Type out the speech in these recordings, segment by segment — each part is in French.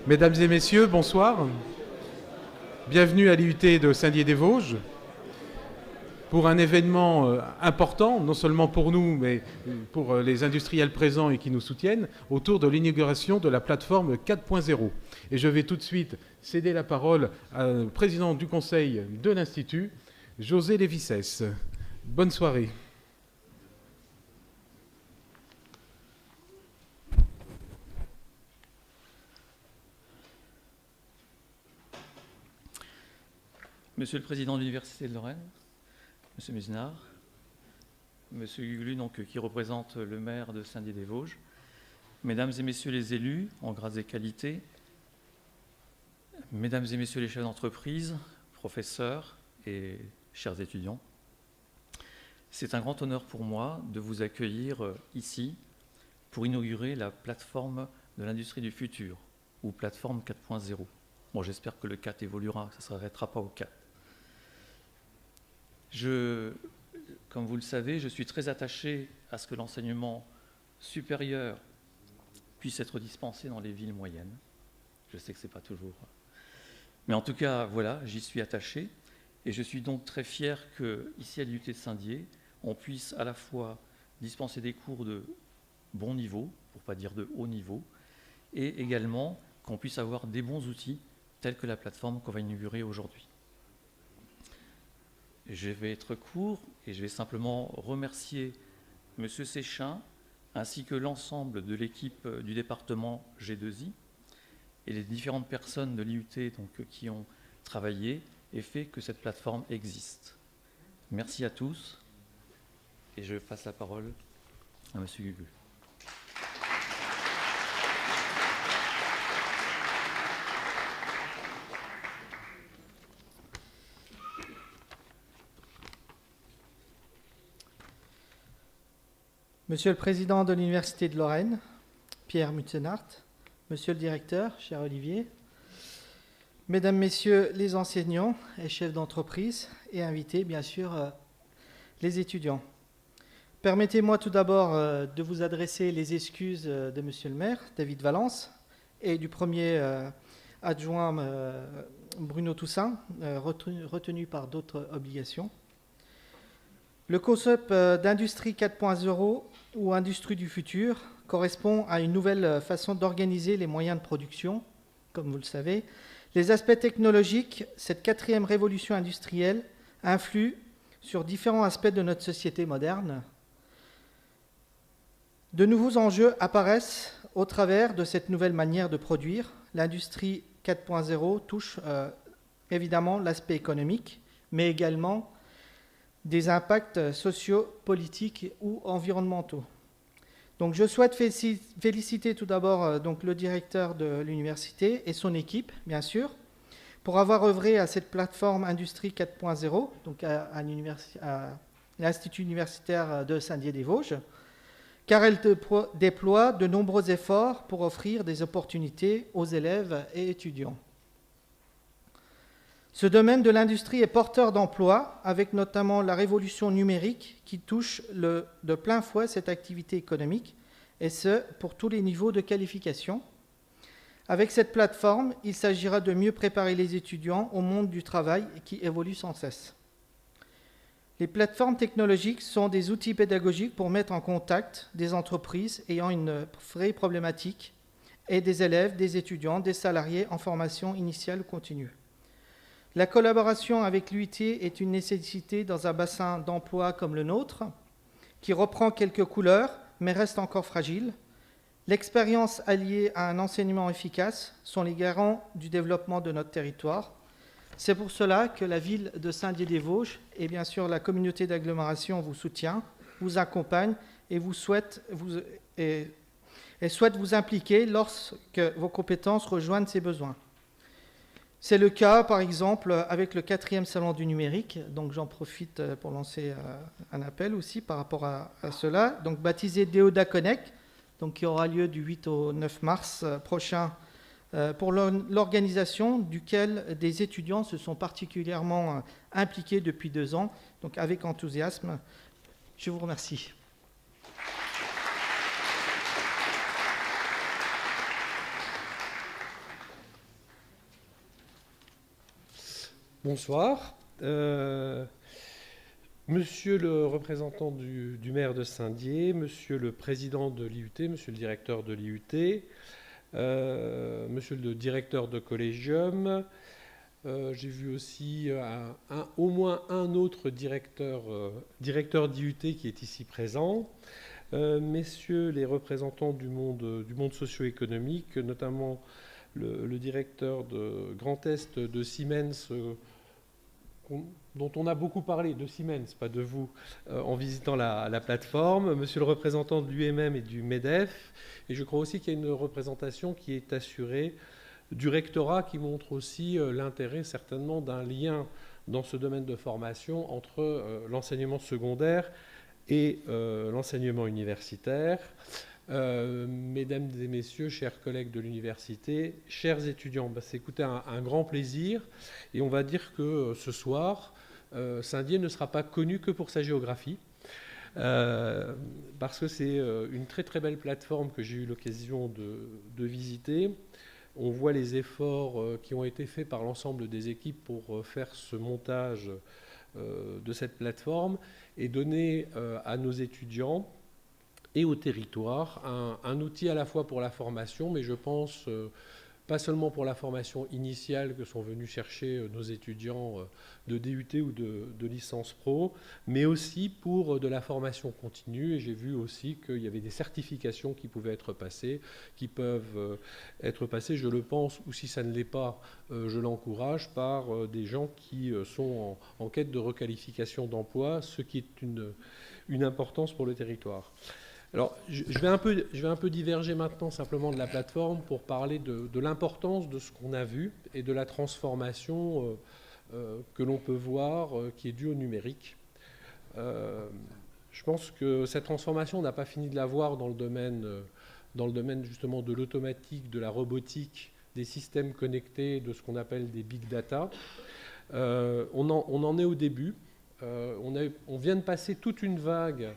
Mesdames et messieurs, bonsoir. Bienvenue à l'IUT de Saint-Dié-des-Vosges pour un événement important, non seulement pour nous, mais pour les industriels présents et qui nous soutiennent, autour de l'inauguration de la plateforme 4.0. Et je vais tout de suite céder la parole au président du conseil de l'Institut, José Lévissès. Bonne soirée. Monsieur le Président de l'Université de Lorraine, Monsieur Musnard, Monsieur Guglu, qui représente le maire de Saint-Dié-des-Vosges, Mesdames et Messieurs les élus en grades et qualités, Mesdames et Messieurs les chefs d'entreprise, professeurs et chers étudiants, c'est un grand honneur pour moi de vous accueillir ici pour inaugurer la plateforme de l'industrie du futur, ou plateforme 4.0. Bon, j'espère que le 4 évoluera, que ça ne s'arrêtera pas au 4. Comme vous le savez, je suis très attaché à ce que l'enseignement supérieur puisse être dispensé dans les villes moyennes. Je sais que ce n'est pas toujours... Mais en tout cas, voilà, j'y suis attaché. Et je suis donc très fier qu'ici à l'IUT de Saint-Dié, on puisse à la fois dispenser des cours de bon niveau, pour ne pas dire de haut niveau, et également qu'on puisse avoir des bons outils tels que la plateforme qu'on va inaugurer aujourd'hui. Je vais être court et je vais simplement remercier M. Séchin ainsi que l'ensemble de l'équipe du département G2I et les différentes personnes de l'IUT qui ont travaillé et fait que cette plateforme existe. Merci à tous et je passe la parole à M. Guglu. Monsieur le Président de l'Université de Lorraine, Pierre Mutzenart, Monsieur le Directeur, cher Olivier, Mesdames, Messieurs les enseignants et chefs d'entreprise et invités, bien sûr, les étudiants. Permettez-moi tout d'abord de vous adresser les excuses de Monsieur le maire, David Valence, et du premier adjoint Bruno Toussaint, retenu par d'autres obligations. Le concept d'industrie 4.0 ou industrie du futur correspond à une nouvelle façon d'organiser les moyens de production, comme vous le savez. Les aspects technologiques, cette quatrième révolution industrielle, influent sur différents aspects de notre société moderne. De nouveaux enjeux apparaissent au travers de cette nouvelle manière de produire. L'industrie 4.0 touche évidemment l'aspect économique, mais également des impacts sociaux, politiques ou environnementaux. Donc, je souhaite féliciter tout d'abord le directeur de l'université et son équipe, bien sûr, pour avoir œuvré à cette plateforme Industrie 4.0, donc à l'Institut universitaire de Saint-Dié-des-Vosges, car elle déploie de nombreux efforts pour offrir des opportunités aux élèves et étudiants. Ce domaine de l'industrie est porteur d'emplois, avec notamment la révolution numérique qui touche de plein fouet cette activité économique, et ce, pour tous les niveaux de qualification. Avec cette plateforme, il s'agira de mieux préparer les étudiants au monde du travail qui évolue sans cesse. Les plateformes technologiques sont des outils pédagogiques pour mettre en contact des entreprises ayant une vraie problématique et des élèves, des étudiants, des salariés en formation initiale ou continue. La collaboration avec l'UIT est une nécessité dans un bassin d'emploi comme le nôtre, qui reprend quelques couleurs, mais reste encore fragile. L'expérience alliée à un enseignement efficace sont les garants du développement de notre territoire. C'est pour cela que la ville de Saint-Dié-des-Vosges et bien sûr la communauté d'agglomération vous soutient, vous accompagne et souhaite vous impliquer lorsque vos compétences rejoignent ces besoins. C'est le cas, par exemple, avec le 4e salon du numérique. Donc, j'en profite pour lancer un appel aussi par rapport à cela. Donc, baptisé Deoda Connect, donc, qui aura lieu du 8 au 9 mars prochain, pour l'organisation duquel des étudiants se sont particulièrement impliqués depuis 2 ans, donc avec enthousiasme. Je vous remercie. Bonsoir. Monsieur le représentant du maire de Saint-Dié, monsieur le président de l'IUT, monsieur le directeur de l'IUT, monsieur le directeur de Collegium, j'ai vu aussi au moins un autre directeur d'IUT qui est ici présent, messieurs les représentants du monde socio-économique, notamment le directeur de Grand Est de Siemens, dont on a beaucoup parlé, de Siemens, pas de vous, en visitant la plateforme, monsieur le représentant de l'UMM et du MEDEF, et je crois aussi qu'il y a une représentation qui est assurée du rectorat, qui montre aussi l'intérêt certainement d'un lien dans ce domaine de formation entre l'enseignement secondaire et l'enseignement universitaire. Mesdames et messieurs, chers collègues de l'université, chers étudiants, c'est écoutez, un grand plaisir. Et on va dire que ce soir, Saint-Dié ne sera pas connu que pour sa géographie, parce que c'est une très très belle plateforme que j'ai eu l'occasion de visiter. On voit les efforts qui ont été faits par l'ensemble des équipes pour faire ce montage de cette plateforme et donner à nos étudiants et au territoire un outil à la fois pour la formation, mais je pense pas seulement pour la formation initiale que sont venus chercher nos étudiants de DUT ou de licence pro, mais aussi pour de la formation continue. Et j'ai vu aussi qu'il y avait des certifications qui pouvaient être passées, qui peuvent être passées, je le pense, ou si ça ne l'est pas, je l'encourage, par des gens qui sont en quête de requalification d'emploi, ce qui est une importance pour le territoire. Alors, je vais un peu diverger maintenant simplement de la plateforme pour parler de l'importance de ce qu'on a vu et de la transformation que l'on peut voir qui est due au numérique. Je pense que cette transformation, on n'a pas fini de la voir dans le domaine justement de l'automatique, de la robotique, des systèmes connectés, de ce qu'on appelle des big data. On en est au début. On vient de passer toute une vague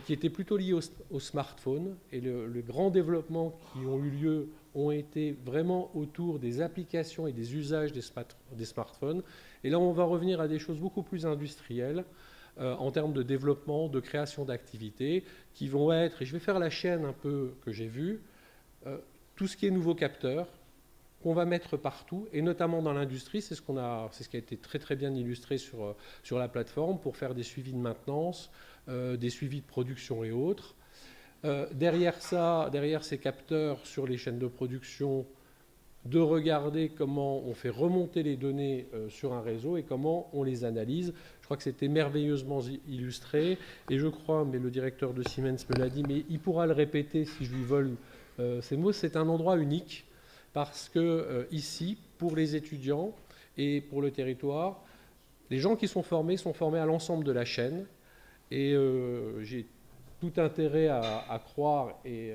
qui était plutôt lié au smartphone, et le grand développement qui ont eu lieu ont été vraiment autour des applications et des usages des smartphones. Et là, on va revenir à des choses beaucoup plus industrielles en termes de développement, de création d'activités, qui vont être, et je vais faire la chaîne un peu que j'ai vue, tout ce qui est nouveaux capteurs, qu'on va mettre partout, et notamment dans l'industrie, c'est ce qui a été très très bien illustré sur la plateforme, pour faire des suivis de maintenance, des suivis de production et autres. Derrière ces capteurs sur les chaînes de production, de regarder comment on fait remonter les données sur un réseau et comment on les analyse. Je crois que c'était merveilleusement illustré, et je crois, mais le directeur de Siemens me l'a dit, mais il pourra le répéter si je lui vole ces mots, c'est un endroit unique, parce que ici, pour les étudiants et pour le territoire, les gens qui sont formés à l'ensemble de la chaîne. Et j'ai tout intérêt à croire, et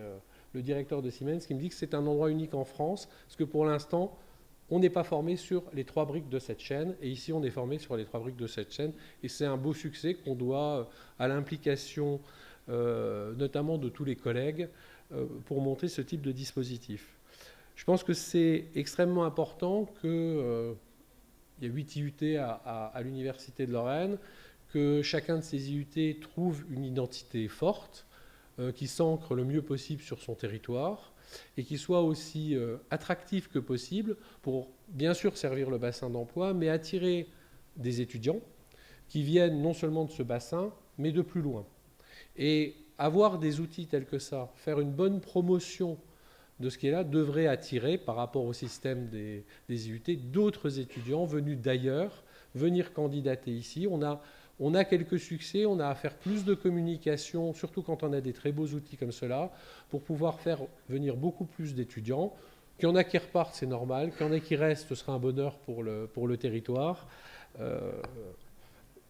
le directeur de Siemens qui me dit que c'est un endroit unique en France, parce que pour l'instant, on n'est pas formé sur les 3 briques de cette chaîne, et ici on est formé sur les 3 briques de cette chaîne, et c'est un beau succès qu'on doit à l'implication notamment de tous les collègues pour monter ce type de dispositif. Je pense que c'est extrêmement important qu'il y a 8 IUT à l'Université de Lorraine, que chacun de ces IUT trouve une identité forte, qui s'ancre le mieux possible sur son territoire, et qui soit aussi attractif que possible pour, bien sûr, servir le bassin d'emploi, mais attirer des étudiants qui viennent non seulement de ce bassin, mais de plus loin. Et avoir des outils tels que ça, faire une bonne promotion de ce qui est là, devrait attirer, par rapport au système des IUT, d'autres étudiants venus d'ailleurs, venir candidater ici. On a quelques succès, on a à faire plus de communication, surtout quand on a des très beaux outils comme cela, pour pouvoir faire venir beaucoup plus d'étudiants. Qu'il y en a qui repartent, c'est normal. Qu'il y en a qui restent, ce sera un bonheur pour le territoire.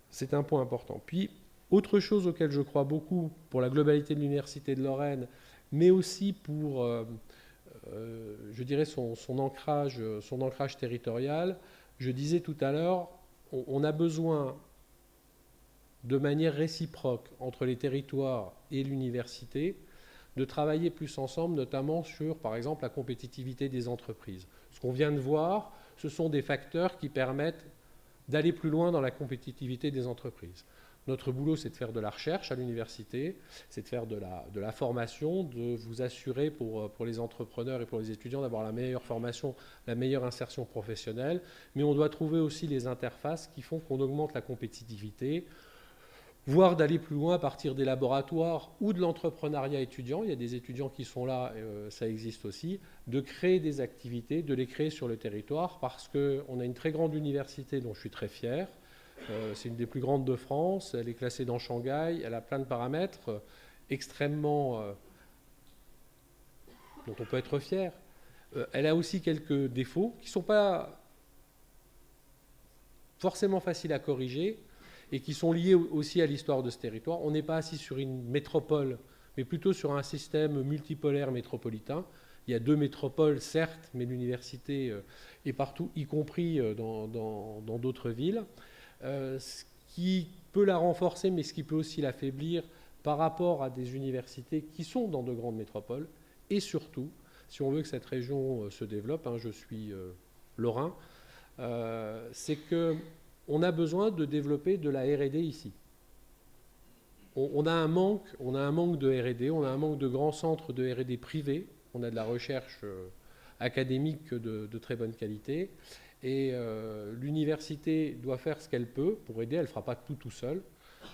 C'est un point important. Puis, autre chose auquel je crois beaucoup pour la globalité de l'Université de Lorraine, mais aussi pour, je dirais, son ancrage territorial, je disais tout à l'heure, on a besoin de manière réciproque entre les territoires et l'université, de travailler plus ensemble, notamment sur, par exemple, la compétitivité des entreprises. Ce qu'on vient de voir, ce sont des facteurs qui permettent d'aller plus loin dans la compétitivité des entreprises. Notre boulot, c'est de faire de la recherche à l'université, c'est de faire de la formation, de vous assurer pour les entrepreneurs et pour les étudiants d'avoir la meilleure formation, la meilleure insertion professionnelle, mais on doit trouver aussi les interfaces qui font qu'on augmente la compétitivité, voire d'aller plus loin à partir des laboratoires ou de l'entrepreneuriat étudiant. Il y a des étudiants qui sont là, ça existe aussi, de créer des activités, de les créer sur le territoire, parce qu'on a une très grande université dont je suis très fier. C'est une des plus grandes de France, elle est classée dans Shanghai, elle a plein de paramètres extrêmement dont on peut être fier. Elle a aussi quelques défauts qui ne sont pas forcément faciles à corriger et qui sont liés aussi à l'histoire de ce territoire. On n'est pas assis sur une métropole, mais plutôt sur un système multipolaire métropolitain. Il y a 2 métropoles, certes, mais l'université est partout, y compris dans d'autres villes. Ce qui peut la renforcer, mais ce qui peut aussi l'affaiblir par rapport à des universités qui sont dans de grandes métropoles. Et surtout, si on veut que cette région se développe, je suis lorrain, c'est qu'on a besoin de développer de la R&D ici. On a un manque de R&D, on a un manque de grands centres de R&D privés, on a de la recherche académique de très bonne qualité. Et l'université doit faire ce qu'elle peut pour aider. Elle ne fera pas tout seul.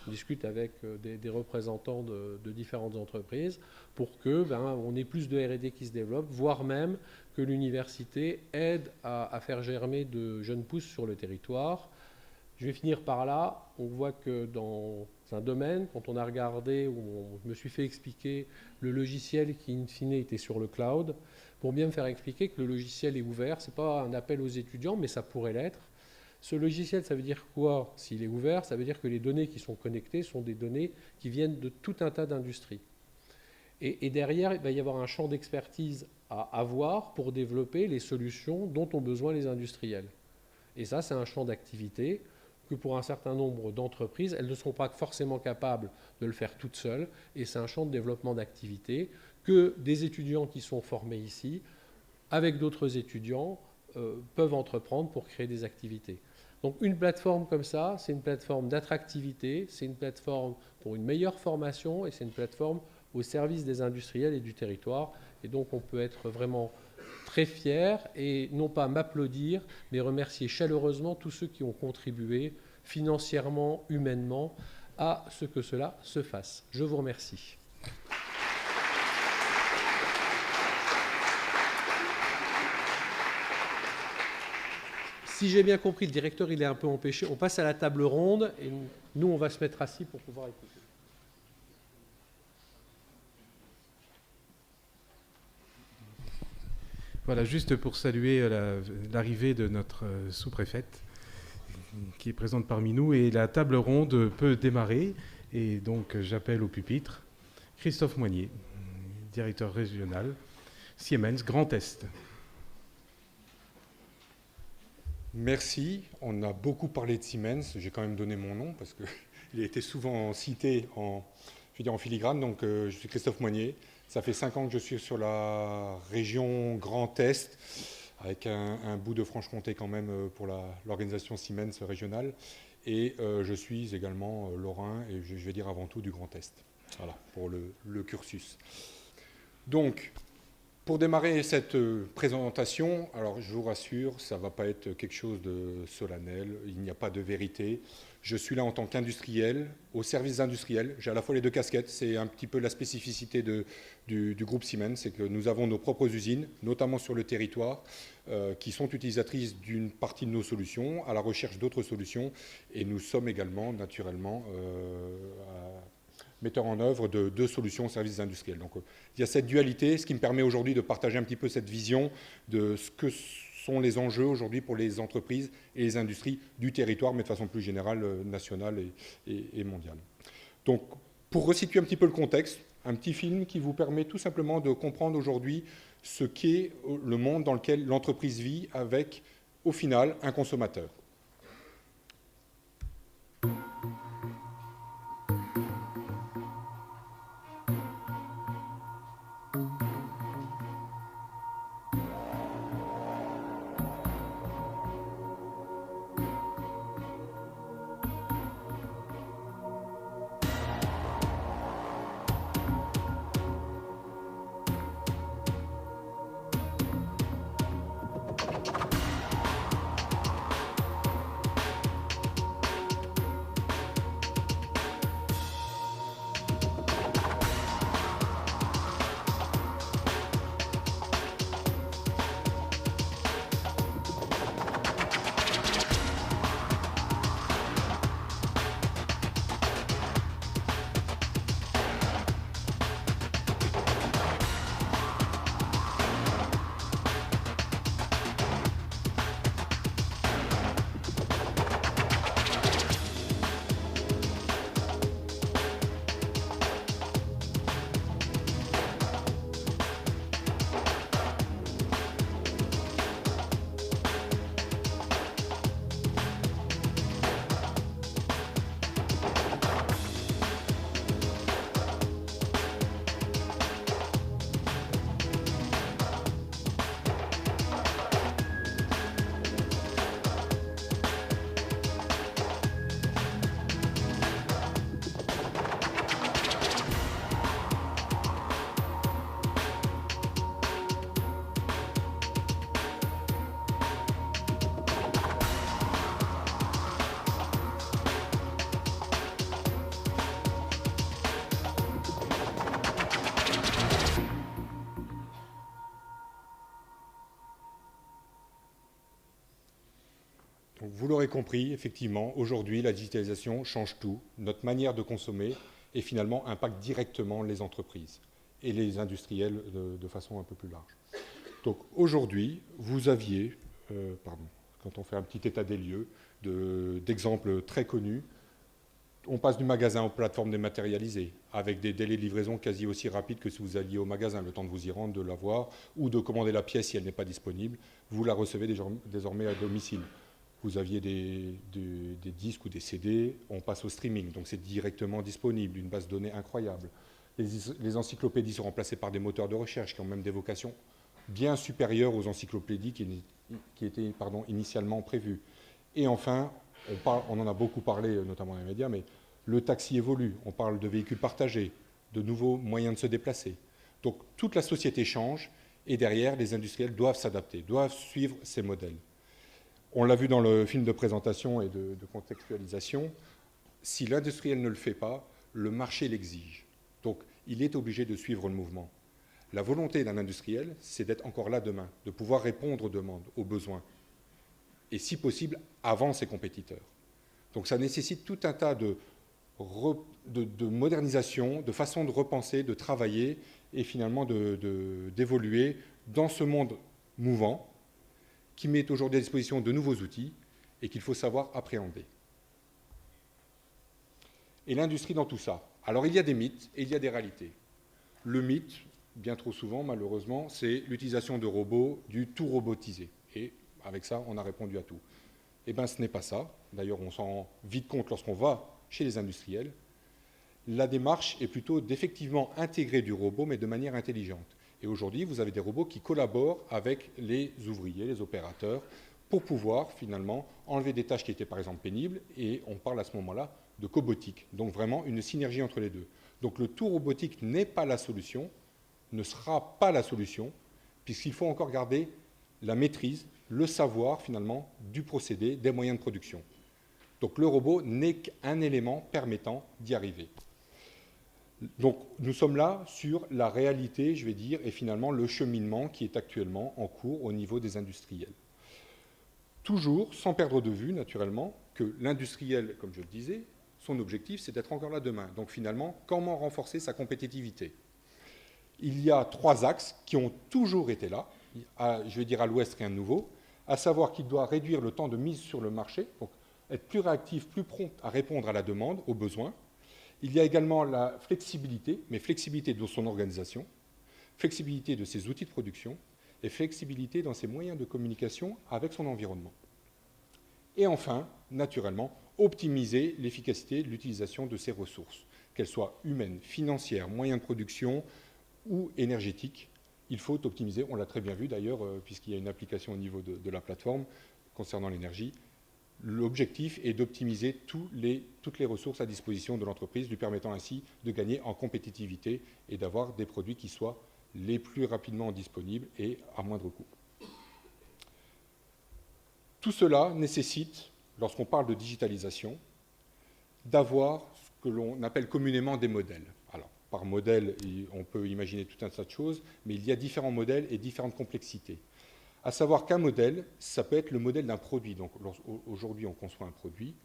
On discute avec des représentants de différentes entreprises pour qu'on ait plus de R&D qui se développe, voire même que l'université aide à faire germer de jeunes pousses sur le territoire. Je vais finir par là. On voit que dans un domaine, quand on a regardé, je me suis fait expliquer le logiciel qui, in fine, était sur le cloud, pour bien me faire expliquer que le logiciel est ouvert. Ce n'est pas un appel aux étudiants, mais ça pourrait l'être. Ce logiciel, ça veut dire quoi? S'il est ouvert, ça veut dire que les données qui sont connectées sont des données qui viennent de tout un tas d'industries. Et derrière, il va y avoir un champ d'expertise à avoir pour développer les solutions dont ont besoin les industriels. Et ça, c'est un champ d'activité que pour un certain nombre d'entreprises, elles ne seront pas forcément capables de le faire toutes seules. Et c'est un champ de développement d'activité que des étudiants qui sont formés ici, avec d'autres étudiants, peuvent entreprendre pour créer des activités. Donc une plateforme comme ça, c'est une plateforme d'attractivité, c'est une plateforme pour une meilleure formation et c'est une plateforme au service des industriels et du territoire. Et donc on peut être vraiment très fier et non pas m'applaudir, mais remercier chaleureusement tous ceux qui ont contribué financièrement, humainement, à ce que cela se fasse. Je vous remercie. Si j'ai bien compris, le directeur il est un peu empêché. On passe à la table ronde et nous on va se mettre assis pour pouvoir écouter. Voilà, juste pour saluer l'arrivée de notre sous-préfète qui est présente parmi nous, et la table ronde peut démarrer. Et donc j'appelle au pupitre Christophe Moignet, directeur régional Siemens Grand Est. Merci. On a beaucoup parlé de Siemens. J'ai quand même donné mon nom parce qu'il a été souvent cité en filigrane. Donc, je suis Christophe Moignet. Ça fait 5 ans que je suis sur la région Grand Est, avec un bout de Franche-Comté quand même pour l'organisation Siemens régionale. Et je suis également lorrain et je vais dire avant tout du Grand Est. Voilà, pour le cursus. Donc, pour démarrer cette présentation, alors je vous rassure, ça ne va pas être quelque chose de solennel, il n'y a pas de vérité. Je suis là en tant qu'industriel, au service industriel. J'ai à la fois les 2 casquettes, c'est un petit peu la spécificité du groupe Siemens, c'est que nous avons nos propres usines, notamment sur le territoire, qui sont utilisatrices d'une partie de nos solutions, à la recherche d'autres solutions, et nous sommes également, naturellement, metteurs en œuvre de 2 solutions au service industriel. Donc il y a cette dualité, ce qui me permet aujourd'hui de partager un petit peu cette vision de ce que sont les enjeux aujourd'hui pour les entreprises et les industries du territoire, mais de façon plus générale, nationale et mondiale. Donc pour resituer un petit peu le contexte, un petit film qui vous permet tout simplement de comprendre aujourd'hui ce qu'est le monde dans lequel l'entreprise vit avec, au final, un consommateur. Donc, vous l'aurez compris, effectivement, aujourd'hui, la digitalisation change tout. Notre manière de consommer et finalement impacte directement les entreprises et les industriels de façon un peu plus large. Donc aujourd'hui, vous aviez, quand on fait un petit état des lieux, d'exemples très connus, on passe du magasin aux plateformes dématérialisées, avec des délais de livraison quasi aussi rapides que si vous alliez au magasin, le temps de vous y rendre, de l'avoir, ou de commander la pièce si elle n'est pas disponible, vous la recevez désormais à domicile. Vous aviez des disques ou des CD, on passe au streaming, donc c'est directement disponible, une base de données incroyable. Les encyclopédies sont remplacées par des moteurs de recherche qui ont même des vocations bien supérieures aux encyclopédies qui étaient initialement prévues. Et enfin, on en a beaucoup parlé, notamment dans les médias, mais le taxi évolue, on parle de véhicules partagés, de nouveaux moyens de se déplacer. Donc toute la société change, et derrière, les industriels doivent s'adapter, doivent suivre ces modèles. On l'a vu dans le film de présentation et de contextualisation, si l'industriel ne le fait pas, le marché l'exige. Donc, il est obligé de suivre le mouvement. La volonté d'un industriel, c'est d'être encore là demain, de pouvoir répondre aux demandes, aux besoins, et si possible, avant ses compétiteurs. Donc, ça nécessite tout un tas de modernisation, de façon de repenser, de travailler, et finalement d'évoluer dans ce monde mouvant, qui met aujourd'hui à disposition de nouveaux outils et qu'il faut savoir appréhender. Et l'industrie dans tout ça. Alors il y a des mythes et il y a des réalités. Le mythe, bien trop souvent malheureusement, c'est l'utilisation de robots, du tout robotisé. Et avec ça, on a répondu à tout. Eh bien ce n'est pas ça. D'ailleurs, on s'en rend vite compte lorsqu'on va chez les industriels. La démarche est plutôt d'effectivement intégrer du robot, mais de manière intelligente. Et aujourd'hui, vous avez des robots qui collaborent avec les ouvriers, les opérateurs, pour pouvoir finalement enlever des tâches qui étaient par exemple pénibles, et on parle à ce moment-là de cobotique. Donc vraiment une synergie entre les deux. Donc le tout robotique n'est pas la solution, ne sera pas la solution, puisqu'il faut encore garder la maîtrise, le savoir finalement du procédé, des moyens de production. Donc le robot n'est qu'un élément permettant d'y arriver. Donc nous sommes là sur la réalité, je vais dire, et finalement le cheminement qui est actuellement en cours au niveau des industriels. Toujours sans perdre de vue, naturellement, que l'industriel, comme je le disais, son objectif, c'est d'être encore là demain. Donc finalement, comment renforcer sa compétitivité? Il y a 3 axes qui ont toujours été là, je vais dire à l'ouest rien de nouveau, à savoir qu'il doit réduire le temps de mise sur le marché, donc être plus réactif, plus prompt à répondre à la demande, aux besoins. Il y a également la flexibilité, mais flexibilité de son organisation, flexibilité de ses outils de production et flexibilité dans ses moyens de communication avec son environnement. Et enfin, naturellement, optimiser l'efficacité de l'utilisation de ses ressources, qu'elles soient humaines, financières, moyens de production ou énergétiques. Il faut optimiser, on l'a très bien vu d'ailleurs, puisqu'il y a une application au niveau de la plateforme concernant l'énergie. L'objectif est d'optimiser toutes les ressources à disposition de l'entreprise, lui permettant ainsi de gagner en compétitivité et d'avoir des produits qui soient les plus rapidement disponibles et à moindre coût. Tout cela nécessite, lorsqu'on parle de digitalisation, d'avoir ce que l'on appelle communément des modèles. Alors, par modèle, on peut imaginer tout un tas de choses, mais il y a différents modèles et différentes complexités. À savoir qu'un modèle, ça peut être le modèle d'un produit. Donc aujourd'hui, on conçoit un produit.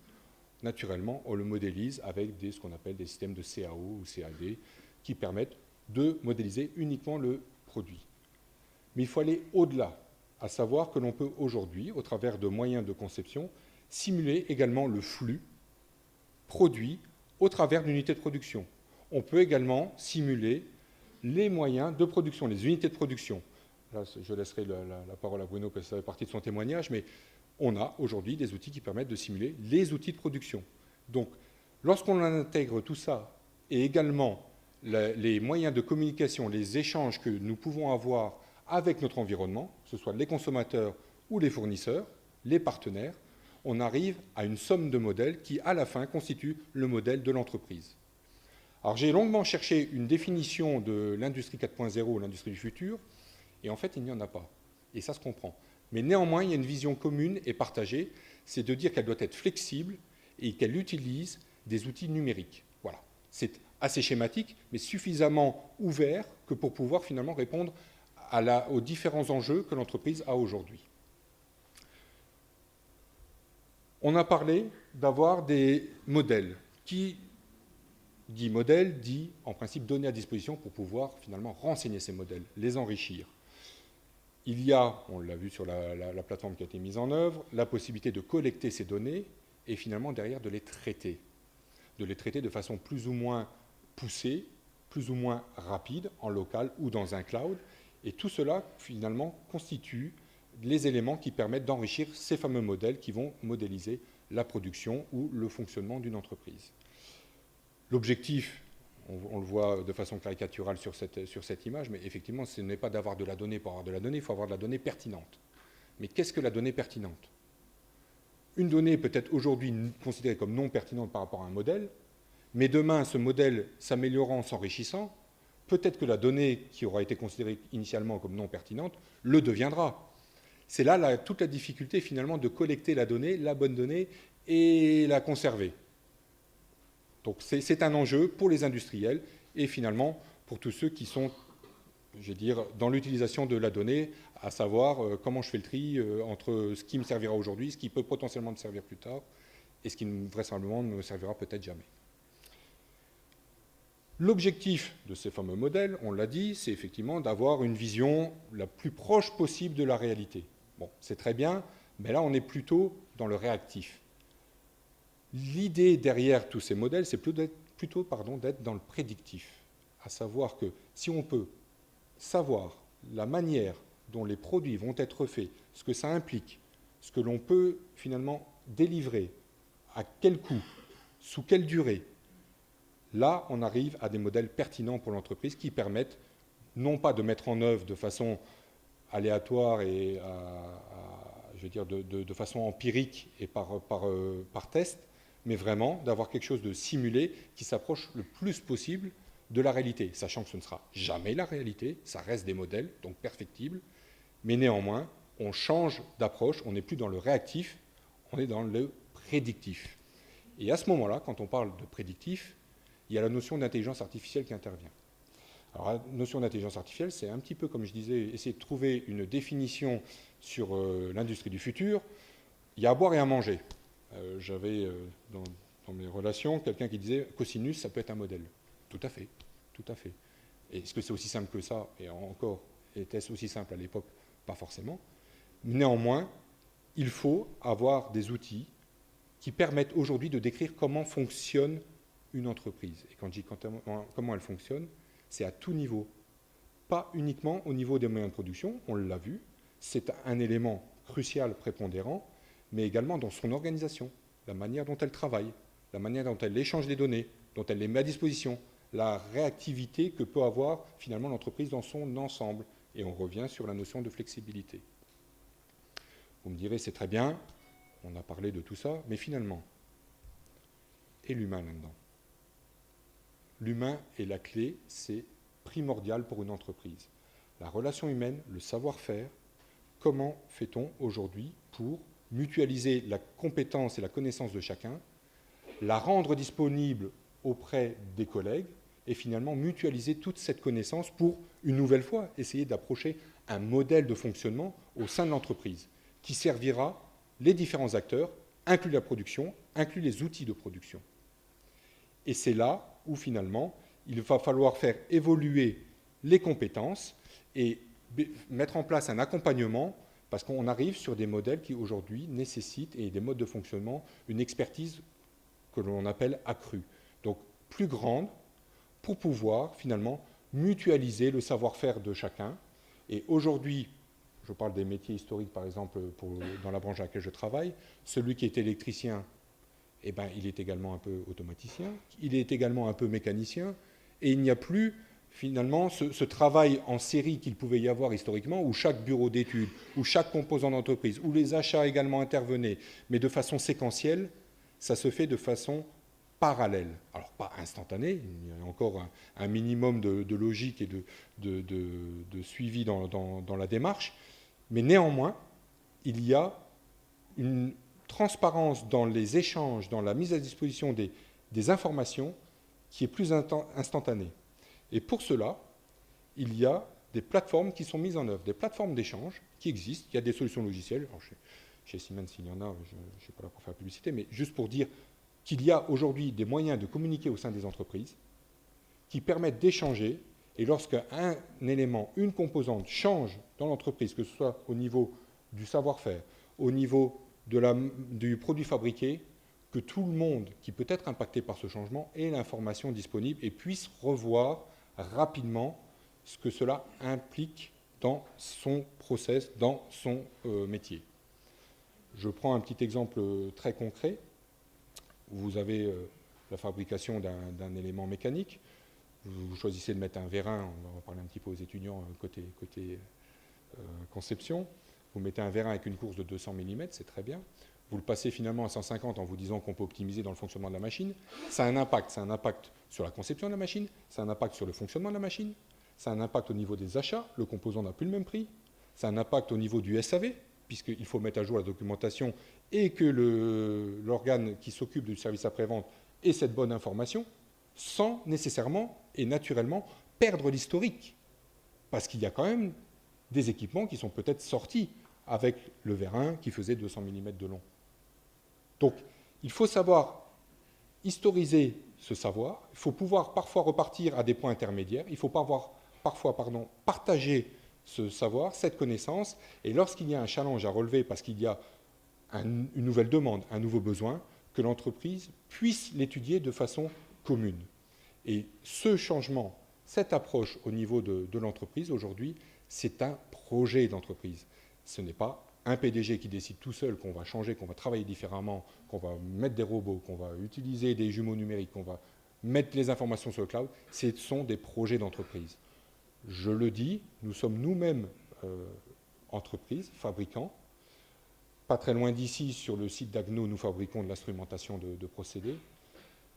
Naturellement, on le modélise avec ce qu'on appelle des systèmes de CAO ou CAD qui permettent de modéliser uniquement le produit. Mais il faut aller au-delà, à savoir que l'on peut aujourd'hui, au travers de moyens de conception, simuler également le flux produit au travers d'une unité de production. On peut également simuler les moyens de production, les unités de production. Là, je laisserai la parole à Bruno parce que ça fait partie de son témoignage, mais on a aujourd'hui des outils qui permettent de simuler les outils de production. Donc, lorsqu'on intègre tout ça, et également les moyens de communication, les échanges que nous pouvons avoir avec notre environnement, que ce soit les consommateurs ou les fournisseurs, les partenaires, on arrive à une somme de modèles qui, à la fin, constitue le modèle de l'entreprise. Alors, j'ai longuement cherché une définition de l'industrie 4.0 ou l'industrie du futur, et en fait, il n'y en a pas. Et ça se comprend. Mais néanmoins, il y a une vision commune et partagée, c'est de dire qu'elle doit être flexible et qu'elle utilise des outils numériques. Voilà. C'est assez schématique, mais suffisamment ouvert que pour pouvoir finalement répondre aux différents enjeux que l'entreprise a aujourd'hui. On a parlé d'avoir des modèles. Qui dit modèle, dit en principe donner à disposition pour pouvoir finalement renseigner ces modèles, les enrichir. Il y a, on l'a vu sur la plateforme qui a été mise en œuvre, la possibilité de collecter ces données et finalement derrière de les traiter de façon plus ou moins poussée, plus ou moins rapide, en local ou dans un cloud. Et tout cela, finalement, constitue les éléments qui permettent d'enrichir ces fameux modèles qui vont modéliser la production ou le fonctionnement d'une entreprise. L'objectif, on le voit de façon caricaturale sur cette image, mais effectivement, ce n'est pas d'avoir de la donnée pour avoir de la donnée, il faut avoir de la donnée pertinente. Mais qu'est-ce que la donnée pertinente? Une donnée peut être aujourd'hui considérée comme non pertinente par rapport à un modèle, mais demain, ce modèle s'améliorant, s'enrichissant, peut-être que la donnée qui aura été considérée initialement comme non pertinente le deviendra. C'est là toute la difficulté finalement de collecter la donnée, la bonne donnée, et la conserver. Donc c'est un enjeu pour les industriels et finalement pour tous ceux qui sont, je vais dire, dans l'utilisation de la donnée, à savoir comment je fais le tri entre ce qui me servira aujourd'hui, ce qui peut potentiellement me servir plus tard, et ce qui vraisemblablement ne me servira peut-être jamais. L'objectif de ces fameux modèles, on l'a dit, c'est effectivement d'avoir une vision la plus proche possible de la réalité. Bon, c'est très bien, mais là on est plutôt dans le réactif. L'idée derrière tous ces modèles, c'est plutôt d'être dans le prédictif, à savoir que si on peut savoir la manière dont les produits vont être faits, ce que ça implique, ce que l'on peut finalement délivrer, à quel coût, sous quelle durée, là, on arrive à des modèles pertinents pour l'entreprise qui permettent non pas de mettre en œuvre de façon aléatoire et je veux dire de façon empirique et par test, mais vraiment d'avoir quelque chose de simulé qui s'approche le plus possible de la réalité, sachant que ce ne sera jamais la réalité, ça reste des modèles, donc perfectibles, mais néanmoins, on change d'approche, on n'est plus dans le réactif, on est dans le prédictif. Et à ce moment-là, quand on parle de prédictif, il y a la notion d'intelligence artificielle qui intervient. Alors, la notion d'intelligence artificielle, c'est un petit peu, comme je disais, essayer de trouver une définition sur l'industrie du futur. Il y a à boire et à manger. J'avais dans mes relations quelqu'un qui disait cosinus, ça peut être un modèle. Tout à fait, tout à fait. Et est-ce que c'est aussi simple que ça? Et encore, était-ce aussi simple à l'époque? Pas forcément. Néanmoins, il faut avoir des outils qui permettent aujourd'hui de décrire comment fonctionne une entreprise. Et quand je dis comment elle fonctionne, c'est à tout niveau. Pas uniquement au niveau des moyens de production, on l'a vu, c'est un élément crucial, prépondérant, mais également dans son organisation, la manière dont elle travaille, la manière dont elle échange les données, dont elle les met à disposition, la réactivité que peut avoir finalement l'entreprise dans son ensemble. Et on revient sur la notion de flexibilité. Vous me direz, c'est très bien, on a parlé de tout ça, mais finalement, et l'humain là-dedans? L'humain est la clé, c'est primordial pour une entreprise. La relation humaine, le savoir-faire, comment fait-on aujourd'hui pour mutualiser la compétence et la connaissance de chacun, la rendre disponible auprès des collègues et finalement mutualiser toute cette connaissance pour, une nouvelle fois, essayer d'approcher un modèle de fonctionnement au sein de l'entreprise qui servira les différents acteurs, inclus la production, inclus les outils de production. Et c'est là où finalement il va falloir faire évoluer les compétences et mettre en place un accompagnement parce qu'on arrive sur des modèles qui aujourd'hui nécessitent, et des modes de fonctionnement, une expertise que l'on appelle accrue. Donc plus grande pour pouvoir finalement mutualiser le savoir-faire de chacun. Et aujourd'hui, je parle des métiers historiques par exemple dans la branche à laquelle je travaille, celui qui est électricien, eh ben, il est également un peu automaticien, il est également un peu mécanicien, et il n'y a plus finalement ce travail en série qu'il pouvait y avoir historiquement, où chaque bureau d'études, où chaque composant d'entreprise, où les achats également intervenaient, mais de façon séquentielle, ça se fait de façon parallèle. Alors pas instantanée, il y a encore un minimum de logique et de suivi dans la démarche, mais néanmoins, il y a une transparence dans les échanges, dans la mise à disposition des informations qui est plus instantanée. Et pour cela, il y a des plateformes qui sont mises en œuvre, des plateformes d'échange qui existent. Il y a des solutions logicielles. Alors, Chez Siemens, s'il y en a, je ne suis pas là pour faire la publicité, mais juste pour dire qu'il y a aujourd'hui des moyens de communiquer au sein des entreprises qui permettent d'échanger, et lorsqu'un élément, une composante change dans l'entreprise, que ce soit au niveau du savoir-faire, au niveau du produit fabriqué, que tout le monde qui peut être impacté par ce changement ait l'information disponible et puisse revoir rapidement ce que cela implique dans son process, dans son métier. Je prends un petit exemple très concret. Vous avez la fabrication d'un élément mécanique. Vous choisissez de mettre un vérin, on va en parler un petit peu aux étudiants côté conception. Vous mettez un vérin avec une course de 200 mm, c'est très bien. Vous le passez finalement à 150 en vous disant qu'on peut optimiser dans le fonctionnement de la machine. Ça a un impact. Ça a un impact sur la conception de la machine, ça a un impact sur le fonctionnement de la machine, ça a un impact au niveau des achats, le composant n'a plus le même prix, ça a un impact au niveau du SAV, puisqu'il faut mettre à jour la documentation et que l'organe qui s'occupe du service après-vente ait cette bonne information, sans nécessairement et naturellement perdre l'historique. Parce qu'il y a quand même des équipements qui sont peut-être sortis avec le vérin qui faisait 200 mm de long. Donc, il faut savoir historiser ce savoir, il faut pouvoir parfois repartir à des points intermédiaires, il faut parfois partager ce savoir, cette connaissance, et lorsqu'il y a un challenge à relever parce qu'il y a une nouvelle demande, un nouveau besoin, que l'entreprise puisse l'étudier de façon commune. Et ce changement, cette approche au niveau de l'entreprise, aujourd'hui, c'est un projet d'entreprise. Ce n'est pas un PDG qui décide tout seul qu'on va changer, qu'on va travailler différemment, qu'on va mettre des robots, qu'on va utiliser des jumeaux numériques, qu'on va mettre les informations sur le cloud. Ce sont des projets d'entreprise. Je le dis, nous sommes nous-mêmes entreprises, fabricants. Pas très loin d'ici, sur le site d'Agno, nous fabriquons de l'instrumentation de procédés.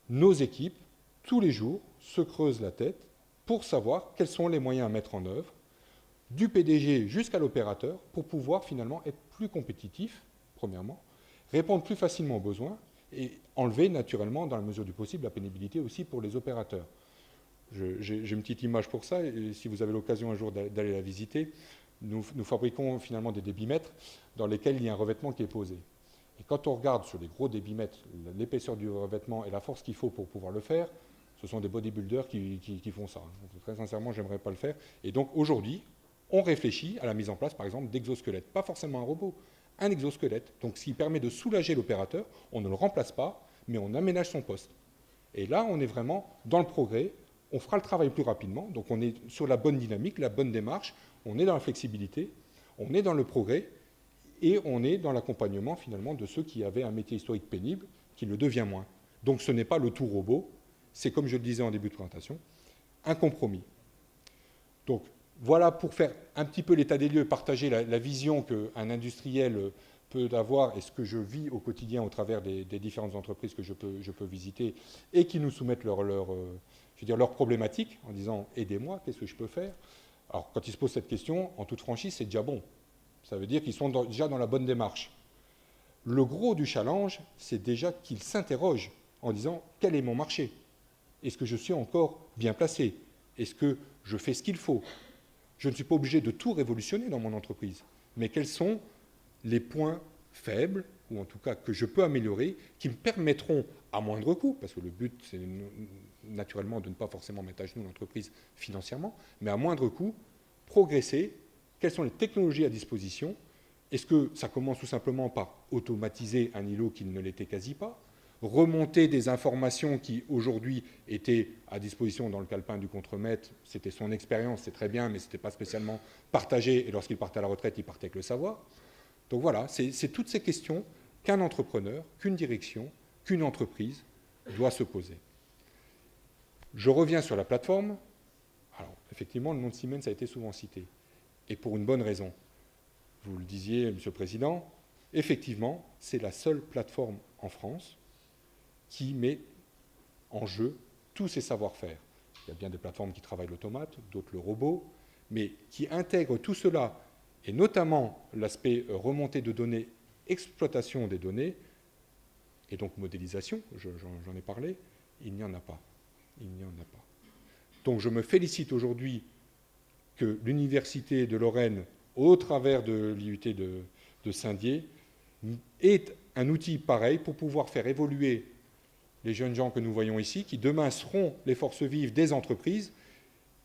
Nos équipes, tous les jours, se creusent la tête pour savoir quels sont les moyens à mettre en œuvre, du PDG jusqu'à l'opérateur, pour pouvoir finalement être plus compétitif, premièrement, répondre plus facilement aux besoins et enlever naturellement, dans la mesure du possible, la pénibilité aussi pour les opérateurs. J'ai une petite image pour ça, et si vous avez l'occasion un jour d'aller la visiter, nous fabriquons finalement des débitmètres dans lesquels il y a un revêtement qui est posé. Et quand on regarde sur les gros débitmètres l'épaisseur du revêtement et la force qu'il faut pour pouvoir le faire, ce sont des bodybuilders qui font ça. Donc, très sincèrement, je n'aimerais pas le faire. Et donc aujourd'hui, on réfléchit à la mise en place, par exemple, d'exosquelettes. Pas forcément un robot, un exosquelette. Donc ce qui permet de soulager l'opérateur, on ne le remplace pas, mais on aménage son poste. Et là, on est vraiment dans le progrès. On fera le travail plus rapidement. Donc on est sur la bonne dynamique, la bonne démarche. On est dans la flexibilité, on est dans le progrès et on est dans l'accompagnement finalement de ceux qui avaient un métier historique pénible, qui le devient moins. Donc ce n'est pas le tout robot, c'est comme je le disais en début de présentation, un compromis. Donc voilà pour faire un petit peu l'état des lieux, partager la vision qu'un industriel peut avoir et ce que je vis au quotidien au travers des différentes entreprises que je peux visiter et qui nous soumettent leurs problématiques en disant « aidez-moi, qu'est-ce que je peux faire ?» Alors, quand ils se posent cette question, en toute franchise, c'est déjà bon. Ça veut dire qu'ils sont déjà dans la bonne démarche. Le gros du challenge, c'est déjà qu'ils s'interrogent en disant « quel est mon marché? Est-ce que je suis encore bien placé? Est-ce que je fais ce qu'il faut? Je ne suis pas obligé de tout révolutionner dans mon entreprise. Mais quels sont les points faibles, ou en tout cas que je peux améliorer, qui me permettront, à moindre coût, parce que le but, c'est naturellement de ne pas forcément mettre à genoux l'entreprise financièrement, mais à moindre coût, progresser. Quelles sont les technologies à disposition? Est-ce que ça commence tout simplement par automatiser un îlot qui ne l'était quasi pas? Remonter des informations qui, aujourd'hui, étaient à disposition dans le calepin du contremaître, c'était son expérience, c'est très bien, mais ce n'était pas spécialement partagé, et lorsqu'il partait à la retraite, il partait avec le savoir. Donc voilà, c'est toutes ces questions qu'un entrepreneur, qu'une direction, qu'une entreprise doit se poser. Je reviens sur la plateforme. Alors, effectivement, le nom de Siemens a été souvent cité, et pour une bonne raison. Vous le disiez, Monsieur le Président, effectivement, c'est la seule plateforme en France qui met en jeu tous ces savoir-faire. Il y a bien des plateformes qui travaillent l'automate, d'autres le robot, mais qui intègrent tout cela, et notamment l'aspect remontée de données, exploitation des données, et donc modélisation, j'en ai parlé, il n'y en a pas. Il n'y en a pas. Donc je me félicite aujourd'hui que l'Université de Lorraine, au travers de l'IUT de Saint-Dié, est un outil pareil pour pouvoir faire évoluer les jeunes gens que nous voyons ici, qui demain seront les forces vives des entreprises,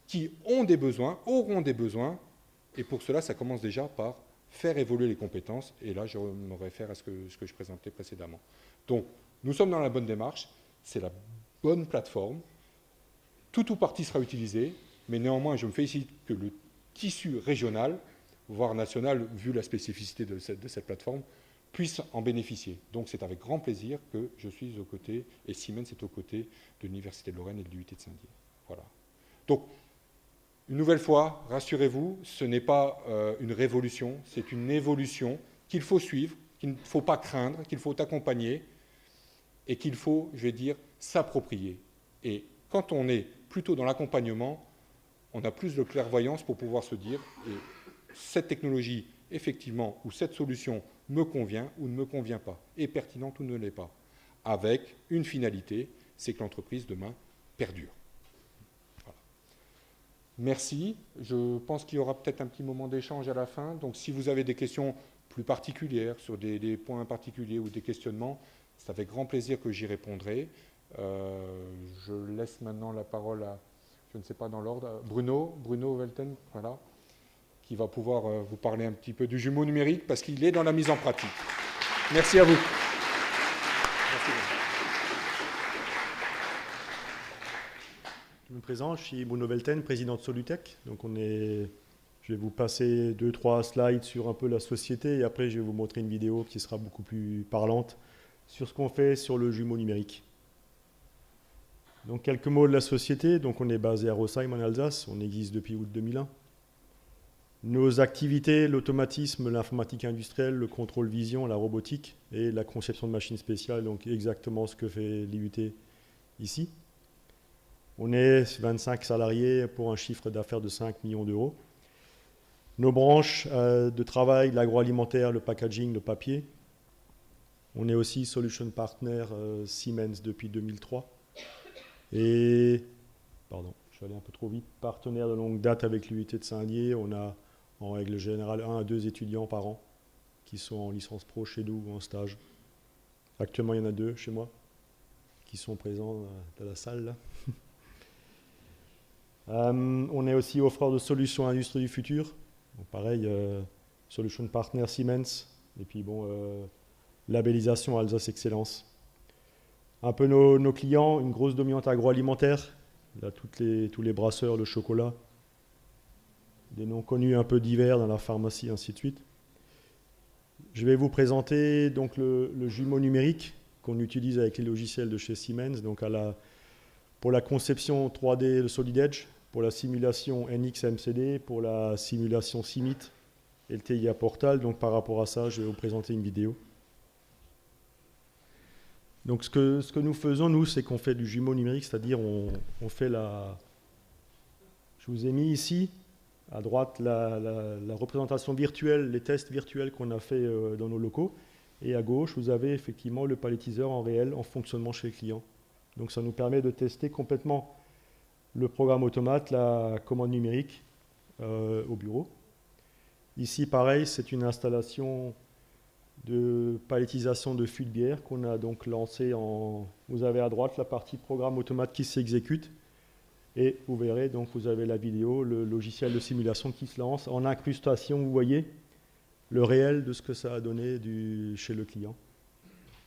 qui ont des besoins, auront des besoins, et pour cela, ça commence déjà par faire évoluer les compétences, et là, je me réfère à ce que je présentais précédemment. Donc, nous sommes dans la bonne démarche, c'est la bonne plateforme, tout ou partie sera utilisé, mais néanmoins, je me félicite que le tissu régional, voire national, vu la spécificité de cette plateforme, puisse en bénéficier. Donc c'est avec grand plaisir que je suis aux côtés, et Siemens est aux côtés de l'Université de Lorraine et de l'UT de Saint-Dié. Voilà. Donc, une nouvelle fois, rassurez-vous, ce n'est pas une révolution, c'est une évolution qu'il faut suivre, qu'il ne faut pas craindre, qu'il faut accompagner, et qu'il faut, je vais dire, s'approprier. Et quand on est plutôt dans l'accompagnement, on a plus de clairvoyance pour pouvoir se dire, cette technologie, effectivement, ou cette solution me convient ou ne me convient pas, est pertinente ou ne l'est pas, avec une finalité, c'est que l'entreprise demain perdure. Voilà. Merci. Je pense qu'il y aura peut-être un petit moment d'échange à la fin. Donc si vous avez des questions plus particulières, sur des points particuliers ou des questionnements, c'est avec grand plaisir que j'y répondrai. Je laisse maintenant la parole à, je ne sais pas dans l'ordre, Bruno Welten, voilà, qui va pouvoir vous parler un petit peu du jumeau numérique parce qu'il est dans la mise en pratique. Merci à vous. Merci. Je me présente, je suis Bruno Welten, président de Solutech. Donc je vais vous passer 2-3 slides sur un peu la société et après je vais vous montrer une vidéo qui sera beaucoup plus parlante sur ce qu'on fait sur le jumeau numérique. Donc quelques mots de la société. Donc on est basé à Rosheim en Alsace, on existe depuis août 2001. Nos activités, l'automatisme, l'informatique industrielle, le contrôle vision, la robotique et la conception de machines spéciales, donc exactement ce que fait l'IUT ici. On est 25 salariés pour un chiffre d'affaires de 5 millions d'euros. Nos branches de travail, l'agroalimentaire, le packaging, le papier. On est aussi Solution Partner Siemens depuis 2003. Et, pardon, je suis allé un peu trop vite, partenaire de longue date avec l'UT de Saint-Dié. On a en règle générale 1 à 2 étudiants par an qui sont en licence pro chez nous ou en stage. Actuellement, il y en a 2 chez moi qui sont présents dans la salle là. On est aussi offreur de solutions industrie du futur. Donc pareil, Solution Partner Siemens. Et puis bon, labellisation Alsace Excellence. Un peu nos clients, une grosse dominante agroalimentaire. Là, tous les brasseurs de chocolat. Des noms connus un peu divers dans la pharmacie, ainsi de suite. Je vais vous présenter donc le jumeau numérique qu'on utilise avec les logiciels de chez Siemens. Donc pour la conception 3D de Solid Edge, pour la simulation NX-MCD, pour la simulation CIMIT et le TIA Portal. Donc par rapport à ça, je vais vous présenter une vidéo. Donc ce que nous faisons, nous, c'est qu'on fait du jumeau numérique, c'est-à-dire on fait Je vous ai mis ici, à droite, la représentation virtuelle, les tests virtuels qu'on a fait dans nos locaux. Et à gauche, vous avez effectivement le palettiseur en réel, en fonctionnement chez le client. Donc ça nous permet de tester complètement le programme automate, la commande numérique au bureau. Ici, pareil, c'est une installation de palettisation de fûts de bière qu'on a donc lancé en... Vous avez à droite la partie programme automate qui s'exécute. Et vous verrez, donc vous avez la vidéo, le logiciel de simulation qui se lance. En incrustation, vous voyez le réel de ce que ça a donné chez le client.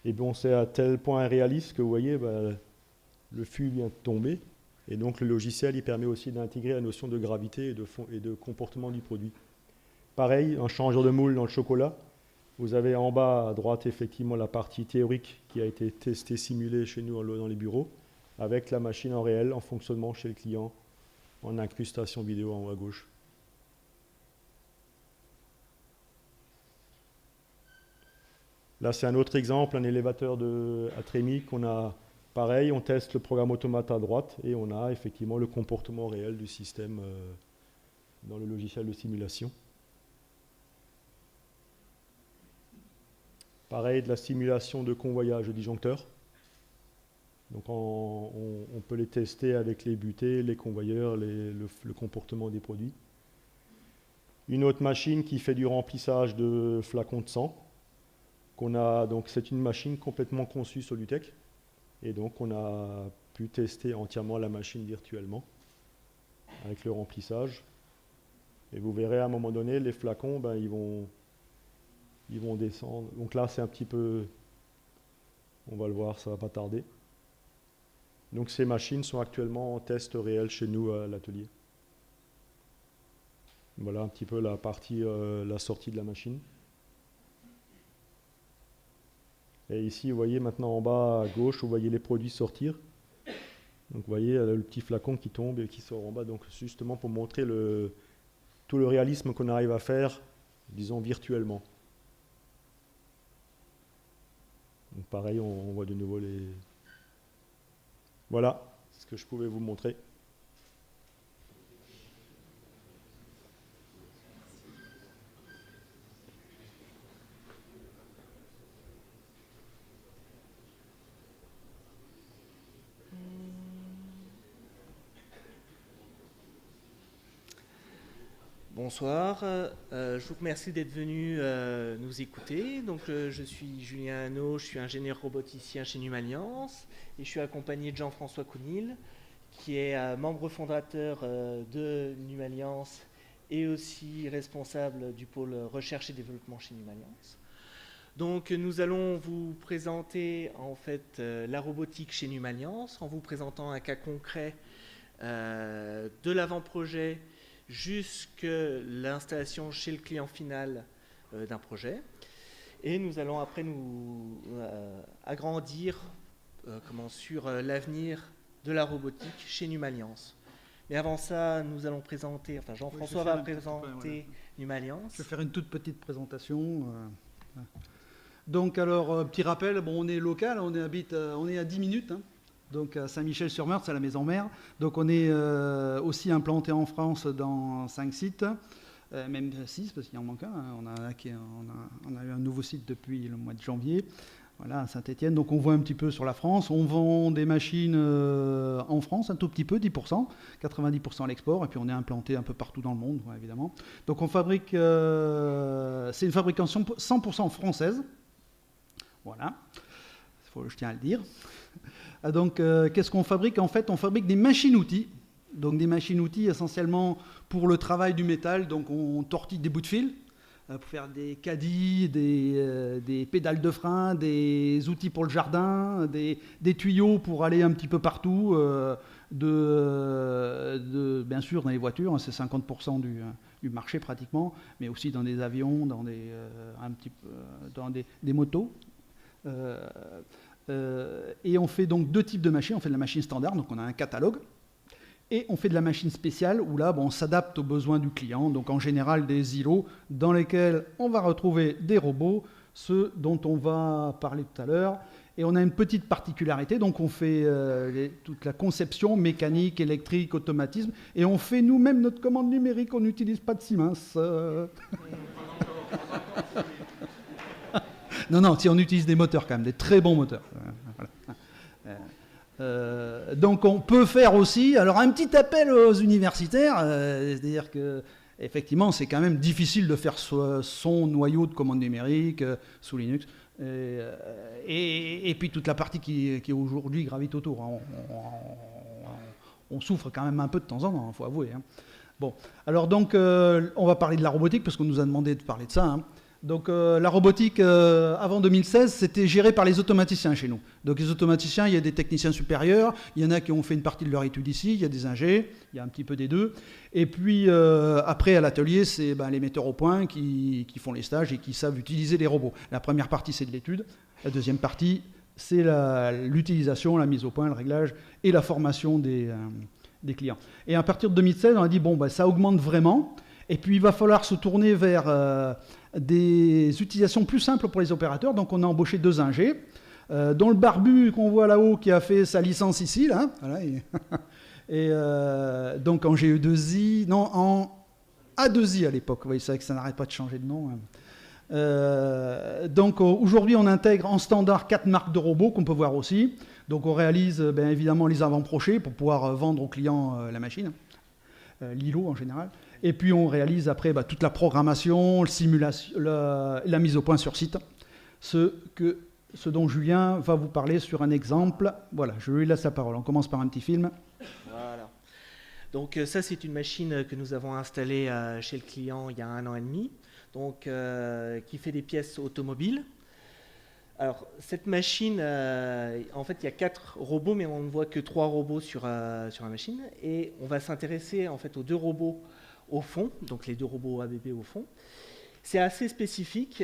Et bon, c'est à tel point réaliste que vous voyez, le fût vient de tomber. Et donc le logiciel, il permet aussi d'intégrer la notion de gravité et de comportement du produit. Pareil, un changeur de moule dans le chocolat. Vous avez en bas à droite effectivement la partie théorique qui a été testée, simulée chez nous dans les bureaux, avec la machine en réel, en fonctionnement chez le client, en incrustation vidéo en haut à gauche. Là, c'est un autre exemple, un élévateur à trémie qu'on a. Pareil, on teste le programme automate à droite et on a effectivement le comportement réel du système dans le logiciel de simulation. Pareil, de la simulation de convoyage de disjoncteurs. Donc on peut les tester avec les butées, les convoyeurs, le comportement des produits. Une autre machine qui fait du remplissage de flacons de sang. Donc c'est une machine complètement conçue Solutech. Et donc on a pu tester entièrement la machine virtuellement avec le remplissage. Et vous verrez à un moment donné, les flacons, ben, ils vont descendre. Donc là, c'est un petit peu... On va le voir, ça ne va pas tarder. Donc ces machines sont actuellement en test réel chez nous à l'atelier. Voilà un petit peu la partie, la sortie de la machine. Et ici, vous voyez maintenant en bas à gauche, vous voyez les produits sortir. Donc vous voyez le petit flacon qui tombe et qui sort en bas. Donc justement pour montrer tout le réalisme qu'on arrive à faire, disons virtuellement. Donc pareil, on voit de nouveau les... Voilà ce que je pouvais vous montrer. Bonsoir, je vous remercie d'être venu nous écouter. Donc, je suis Julien Hanot, je suis ingénieur roboticien chez Numalliance et je suis accompagné de Jean-François Counil, qui est membre fondateur de Numalliance et aussi responsable du pôle recherche et développement chez Numalliance. Donc, nous allons vous présenter en fait la robotique chez Numalliance en vous présentant un cas concret de l'avant-projet jusqu'à l'installation chez le client final d'un projet. Et nous allons après nous agrandir sur l'avenir de la robotique chez Numalliance. Mais avant ça, nous allons présenter, enfin Jean-François va présenter Numalliance. Je vais faire une toute petite présentation. Donc alors, petit rappel, bon, on est local, on est à 10 minutes, hein. Donc à Saint-Michel-sur-Meurthe, c'est la maison mère. Donc on est aussi implanté en France dans 5 sites, même 6 parce qu'il en manque un. On a eu un nouveau site depuis le mois de janvier, voilà, à Saint-Étienne. Donc on voit un petit peu sur la France. On vend des machines en France, un tout petit peu, 10%, 90% à l'export. Et puis on est implanté un peu partout dans le monde, ouais, évidemment. Donc on fabrique, c'est une fabrication 100% française. Voilà, je tiens à le dire. Donc, qu'est-ce qu'on fabrique? En fait, on fabrique des machines-outils. Donc, des machines-outils essentiellement pour le travail du métal. Donc, on tortille des bouts de fil pour faire des caddies, des pédales de frein, des outils pour le jardin, des tuyaux pour aller un petit peu partout. Bien sûr, dans les voitures, hein, c'est 50% du marché pratiquement, mais aussi dans des avions, dans des motos. Et on fait donc 2 types de machines. On fait de la machine standard, donc on a un catalogue, et on fait de la machine spéciale où là, on s'adapte aux besoins du client. Donc en général des îlots dans lesquels on va retrouver des robots, ceux dont on va parler tout à l'heure. Et on a une petite particularité, donc on fait toute la conception mécanique, électrique, automatisme, et on fait nous-mêmes notre commande numérique. On n'utilise pas de Siemens. Non, si on utilise des moteurs quand même, des très bons moteurs. Voilà. Donc on peut faire aussi, alors un petit appel aux universitaires, c'est-à-dire que effectivement c'est quand même difficile de faire son noyau de commande numérique sous Linux, et puis toute la partie qui aujourd'hui gravite autour. Hein. On souffre quand même un peu de temps en temps, il faut avouer. Hein. Bon, alors donc on va parler de la robotique parce qu'on nous a demandé de parler de ça. Hein. Donc la robotique, avant 2016, c'était géré par les automaticiens chez nous. Donc les automaticiens, il y a des techniciens supérieurs, il y en a qui ont fait une partie de leur étude ici, il y a des ingés, il y a un petit peu des deux. Et puis après, à l'atelier, c'est les metteurs au point qui font les stages et qui savent utiliser les robots. La première partie, c'est de l'étude. La deuxième partie, c'est l'utilisation, la mise au point, le réglage et la formation des clients. Et à partir de 2016, on a dit, ça augmente vraiment. Et puis il va falloir se tourner vers des utilisations plus simples pour les opérateurs. Donc on a embauché 2 ingés, dont le barbu qu'on voit là-haut qui a fait sa licence ici, là. Voilà, et donc en GE2I, non, en A2I à l'époque. Vous voyez, c'est vrai que ça n'arrête pas de changer de nom. Donc aujourd'hui on intègre en standard 4 marques de robots qu'on peut voir aussi. Donc on réalise évidemment les avant-prochets pour pouvoir vendre aux clients la machine, l'îlot en général. Et puis on réalise après toute la programmation, la mise au point sur site. ce dont Julien va vous parler sur un exemple. Voilà, je lui laisse la parole. On commence par un petit film. Voilà. Donc ça, c'est une machine que nous avons installée chez le client il y a 1 an et demi, donc, qui fait des pièces automobiles. Alors, cette machine, en fait, il y a 4 robots, mais on ne voit que 3 robots sur la machine. Et on va s'intéresser en fait aux 2 robots au fond, donc les 2 robots ABB au fond. C'est assez spécifique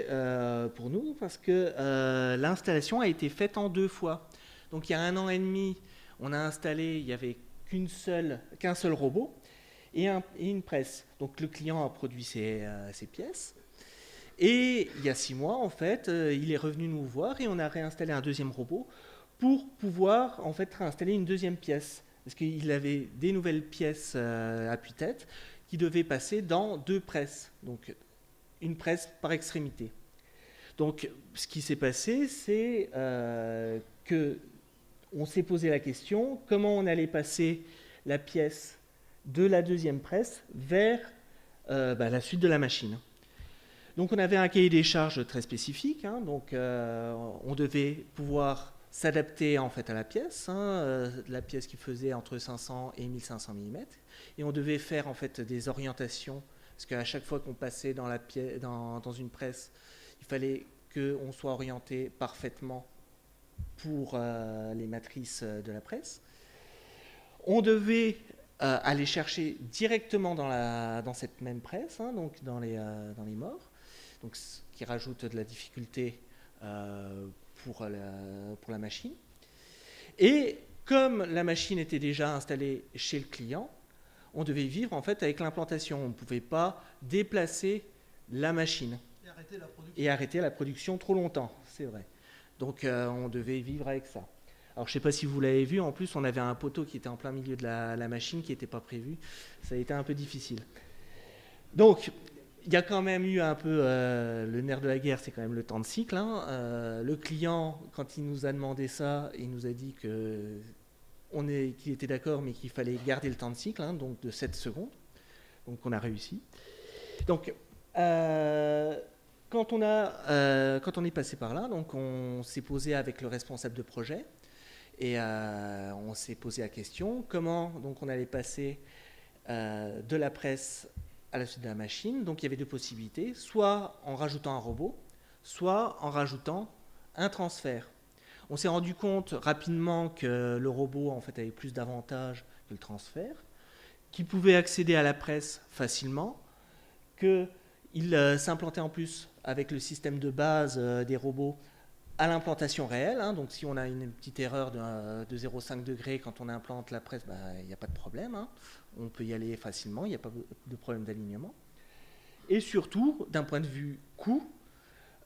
pour nous parce que l'installation a été faite en 2 fois. Donc, il y a 1 an et demi, on a installé, il n'y avait qu'un seul robot et une presse. Donc, le client a produit ses pièces. Et il y a 6 mois, en fait, il est revenu nous voir et on a réinstallé un 2e robot pour pouvoir, en fait, réinstaller une 2e pièce. Parce qu'il avait des nouvelles pièces appui-tête qui devaient passer dans 2 presses. Donc, une presse par extrémité. Donc, ce qui s'est passé, c'est que on s'est posé la question comment on allait passer la pièce de la 2e presse vers la suite de la machine. Donc on avait un cahier des charges très spécifique, hein, donc on devait pouvoir s'adapter en fait à la pièce, la pièce qui faisait entre 500 et 1500 mm, et on devait faire en fait des orientations, parce qu'à chaque fois qu'on passait dans une presse, il fallait qu'on soit orienté parfaitement pour les matrices de la presse. On devait aller chercher directement dans cette même presse, hein, donc dans les morts, donc, ce qui rajoute de la difficulté pour la machine. Et comme la machine était déjà installée chez le client, on devait vivre en fait avec l'implantation. On ne pouvait pas déplacer la machine et arrêter la production trop longtemps, c'est vrai. Donc on devait vivre avec ça. Alors je ne sais pas si vous l'avez vu, en plus on avait un poteau qui était en plein milieu de la machine qui n'était pas prévu. Ça a été un peu difficile. Donc, il y a quand même eu un peu le nerf de la guerre, c'est quand même le temps de cycle. Hein. Le client, quand il nous a demandé ça, il nous a dit qu'il était d'accord, mais qu'il fallait garder le temps de cycle, hein, donc de 7 secondes. Donc on a réussi. Donc quand on est passé par là, donc on s'est posé avec le responsable de projet et on s'est posé la question comment donc on allait passer de la presse à la suite de la machine. Donc il y avait 2 possibilités, soit en rajoutant un robot, soit en rajoutant un transfert. On s'est rendu compte rapidement que le robot en fait avait plus d'avantages que le transfert, qu'il pouvait accéder à la presse facilement, qu'il s'implantait en plus avec le système de base des robots à l'implantation réelle. Hein. Donc si on a une petite erreur de 0,5 degrés quand on implante la presse, il n'y a pas de problème. Hein. On peut y aller facilement, il n'y a pas de problème d'alignement. Et surtout, d'un point de vue coût,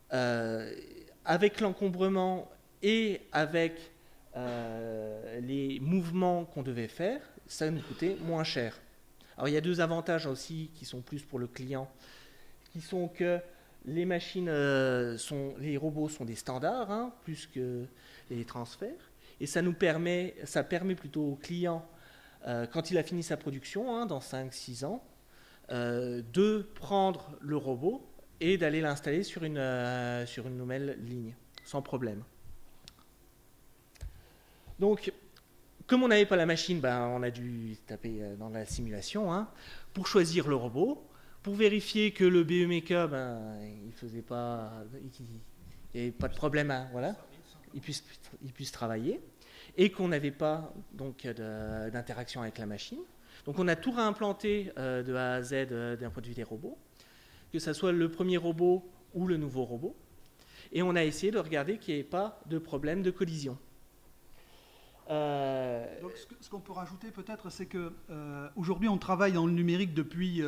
avec l'encombrement et avec les mouvements qu'on devait faire, ça nous coûtait moins cher. Alors il y a 2 avantages aussi qui sont plus pour le client, qui sont que les machines, les robots sont des standards, hein, plus que les transferts, et ça permet plutôt au client, quand il a fini sa production, hein, dans 5-6 ans, de prendre le robot et d'aller l'installer sur une nouvelle ligne, sans problème. Donc, comme on n'avait pas la machine, on a dû taper dans la simulation, hein, pour choisir le robot, pour vérifier que le BEMECA, il n'y avait pas de problème, hein, voilà, il puisse travailler, et qu'on n'avait pas donc d'interaction avec la machine. Donc on a tout réimplanté de A à Z d'un point de vue des robots, que ce soit le premier robot ou le nouveau robot, et on a essayé de regarder qu'il n'y ait pas de problème de collision. Donc, ce qu'on peut rajouter peut-être, c'est que aujourd'hui on travaille dans le numérique depuis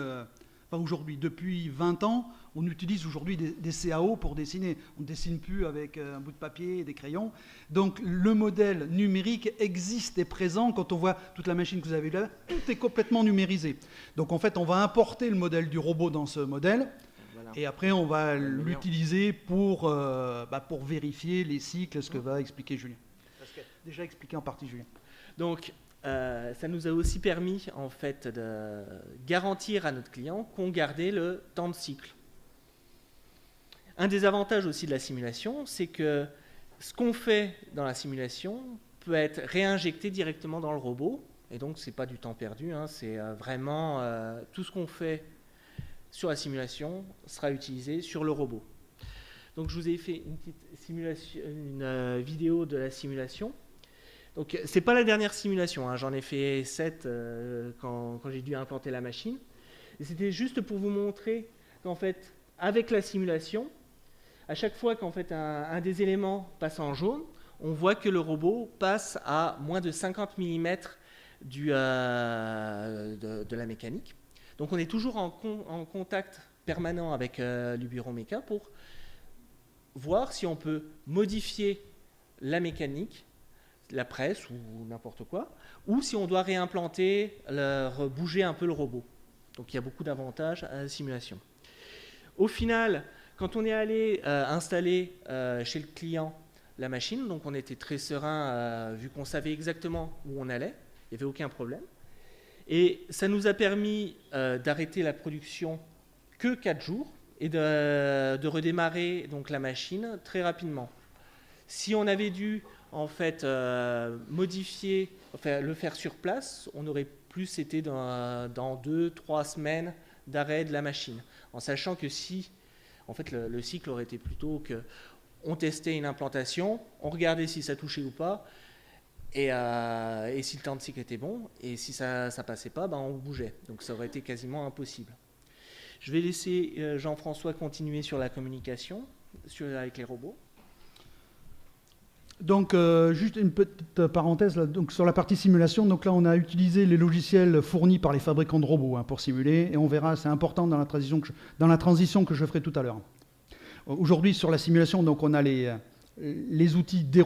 20 ans. On utilise aujourd'hui des CAO pour dessiner. On ne dessine plus avec un bout de papier et des crayons. Donc le modèle numérique existe et présent. Quand on voit toute la machine que vous avez là, tout est complètement numérisé. Donc en fait, on va importer le modèle du robot dans ce modèle. Voilà. Et après, on va l'utiliser pour vérifier les cycles, ce que va expliquer Julien. Déjà expliqué en partie Julien. Donc, ça nous a aussi permis en fait de garantir à notre client qu'on gardait le temps de cycle. Un des avantages aussi de la simulation, c'est que ce qu'on fait dans la simulation peut être réinjecté directement dans le robot. Et donc, ce n'est pas du temps perdu, hein, c'est vraiment tout ce qu'on fait sur la simulation sera utilisé sur le robot. Donc, je vous ai fait une petite simulation, une vidéo de la simulation. Donc, ce n'est pas la dernière simulation, hein, j'en ai fait 7 quand j'ai dû implanter la machine. Et c'était juste pour vous montrer qu'en fait, avec la simulation, à chaque fois qu'en fait un des éléments passe en jaune, on voit que le robot passe à moins de 50 mm de la mécanique. Donc on est toujours en contact permanent avec l'Ubiroméca pour voir si on peut modifier la mécanique, la presse ou n'importe quoi, ou si on doit réimplanter, bouger un peu le robot. Donc il y a beaucoup d'avantages à la simulation. Au final, quand on est allé installer chez le client la machine, donc on était très serein vu qu'on savait exactement où on allait, il n'y avait aucun problème. Et ça nous a permis d'arrêter la production que 4 jours et de redémarrer donc, la machine très rapidement. Si on avait dû en fait modifier, enfin, le faire sur place, on aurait plus été dans 2-3 semaines d'arrêt de la machine, en sachant que si en fait le cycle aurait été plutôt que on testait une implantation, on regardait si ça touchait ou pas, et si le temps de cycle était bon, et si ça passait pas, ben on bougeait. Donc ça aurait été quasiment impossible. Je vais laisser Jean-François continuer sur la communication avec les robots. Donc, juste une petite parenthèse là, donc, sur la partie simulation. Donc là, on a utilisé les logiciels fournis par les fabricants de robots hein, pour simuler, et on verra, c'est important dans la transition que je ferai tout à l'heure. Aujourd'hui, sur la simulation, donc, on a les outils des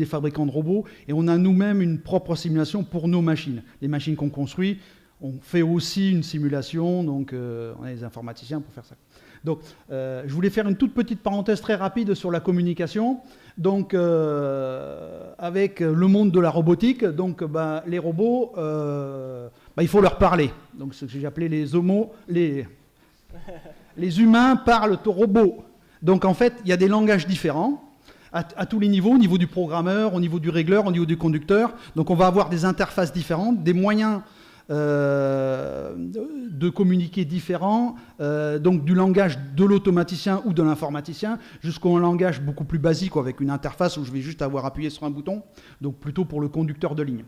fabricants de robots, et on a nous-mêmes une propre simulation pour nos machines. Les machines qu'on construit, on fait aussi une simulation, donc on a des informaticiens pour faire ça. Donc, je voulais faire une toute petite parenthèse très rapide sur la communication. Donc, avec le monde de la robotique, donc, les robots, il faut leur parler. Donc, ce que j'ai appelé les humains parlent aux robots. Donc, en fait, il y a des langages différents à tous les niveaux, au niveau du programmeur, au niveau du régleur, au niveau du conducteur. Donc, on va avoir des interfaces différentes, des moyens de communiquer différents, donc du langage de l'automaticien ou de l'informaticien jusqu'au langage beaucoup plus basique avec une interface où je vais juste avoir appuyé sur un bouton, donc plutôt pour le conducteur de ligne.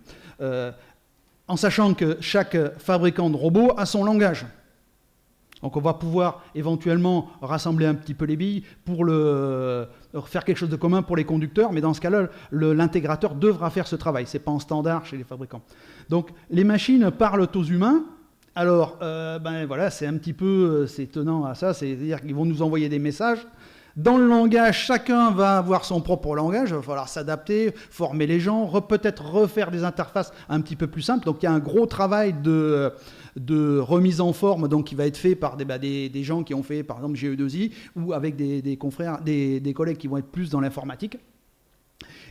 En sachant que chaque fabricant de robots a son langage. Donc on va pouvoir éventuellement rassembler un petit peu les billes pour faire quelque chose de commun pour les conducteurs, mais dans ce cas-là, l'intégrateur devra faire ce travail. Ce n'est pas en standard chez les fabricants. Donc les machines parlent aux humains. Alors, voilà, c'est un petit peu c'est étonnant à ça, c'est-à-dire qu'ils vont nous envoyer des messages. Dans le langage, chacun va avoir son propre langage, il va falloir s'adapter, former les gens, peut-être refaire des interfaces un petit peu plus simples. Donc il y a un gros travail de remise en forme donc, qui va être fait par des gens qui ont fait par exemple GE2I ou avec des confrères, des collègues qui vont être plus dans l'informatique.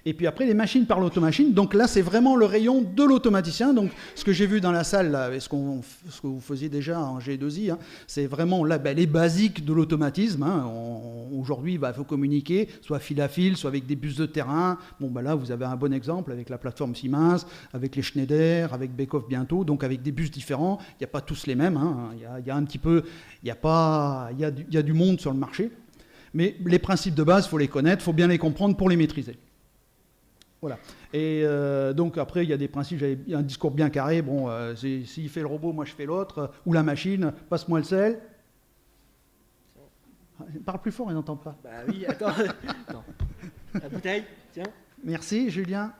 Et puis après, les machines parlent automachine. Donc là, c'est vraiment le rayon de l'automaticien. Donc ce que j'ai vu dans la salle, là, ce que vous faisiez déjà en G2I, hein, c'est vraiment là, les basiques de l'automatisme. Hein. Aujourd'hui, il faut communiquer, soit fil à fil, soit avec des bus de terrain. Bon, là, vous avez un bon exemple avec la plateforme Siemens, avec les Schneider, avec Beckhoff bientôt, donc avec des bus différents. Il n'y a pas tous les mêmes. Hein. Il y a un petit peu, il y a du monde sur le marché. Mais les principes de base, il faut les connaître, il faut bien les comprendre pour les maîtriser. Voilà. Et donc après, il y a des principes, j'avais un discours bien carré. Bon, s'il fait le robot, moi je fais l'autre. Ou la machine, passe-moi le sel. Parle plus fort, ils n'entendent pas. Bah oui, attends. Non. La bouteille, tiens. Merci, Julien.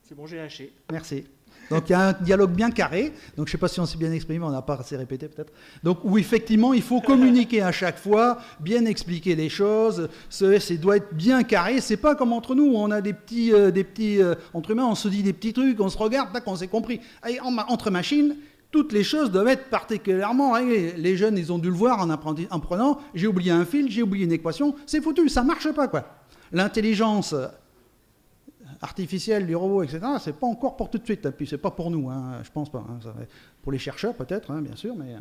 C'est bon, j'ai lâché. Merci. Donc il y a un dialogue bien carré, donc je ne sais pas si on s'est bien exprimé, on n'a pas assez répété peut-être. Donc où effectivement il faut communiquer à chaque fois, bien expliquer les choses, ça doit être bien carré, c'est pas comme entre nous, où on a des petits entre humains, on se dit des petits trucs, on se regarde, tac, on s'est compris. Et entre machines, toutes les choses doivent être particulièrement réglées. Les jeunes, ils ont dû le voir en prenant, j'ai oublié un fil, j'ai oublié une équation, c'est foutu, ça marche pas quoi. L'intelligence artificielle du robot, etc., c'est pas encore pour tout de suite, et puis c'est pas pour nous, hein, je pense pas. Hein, ça va être pour les chercheurs peut-être, hein, bien sûr, mais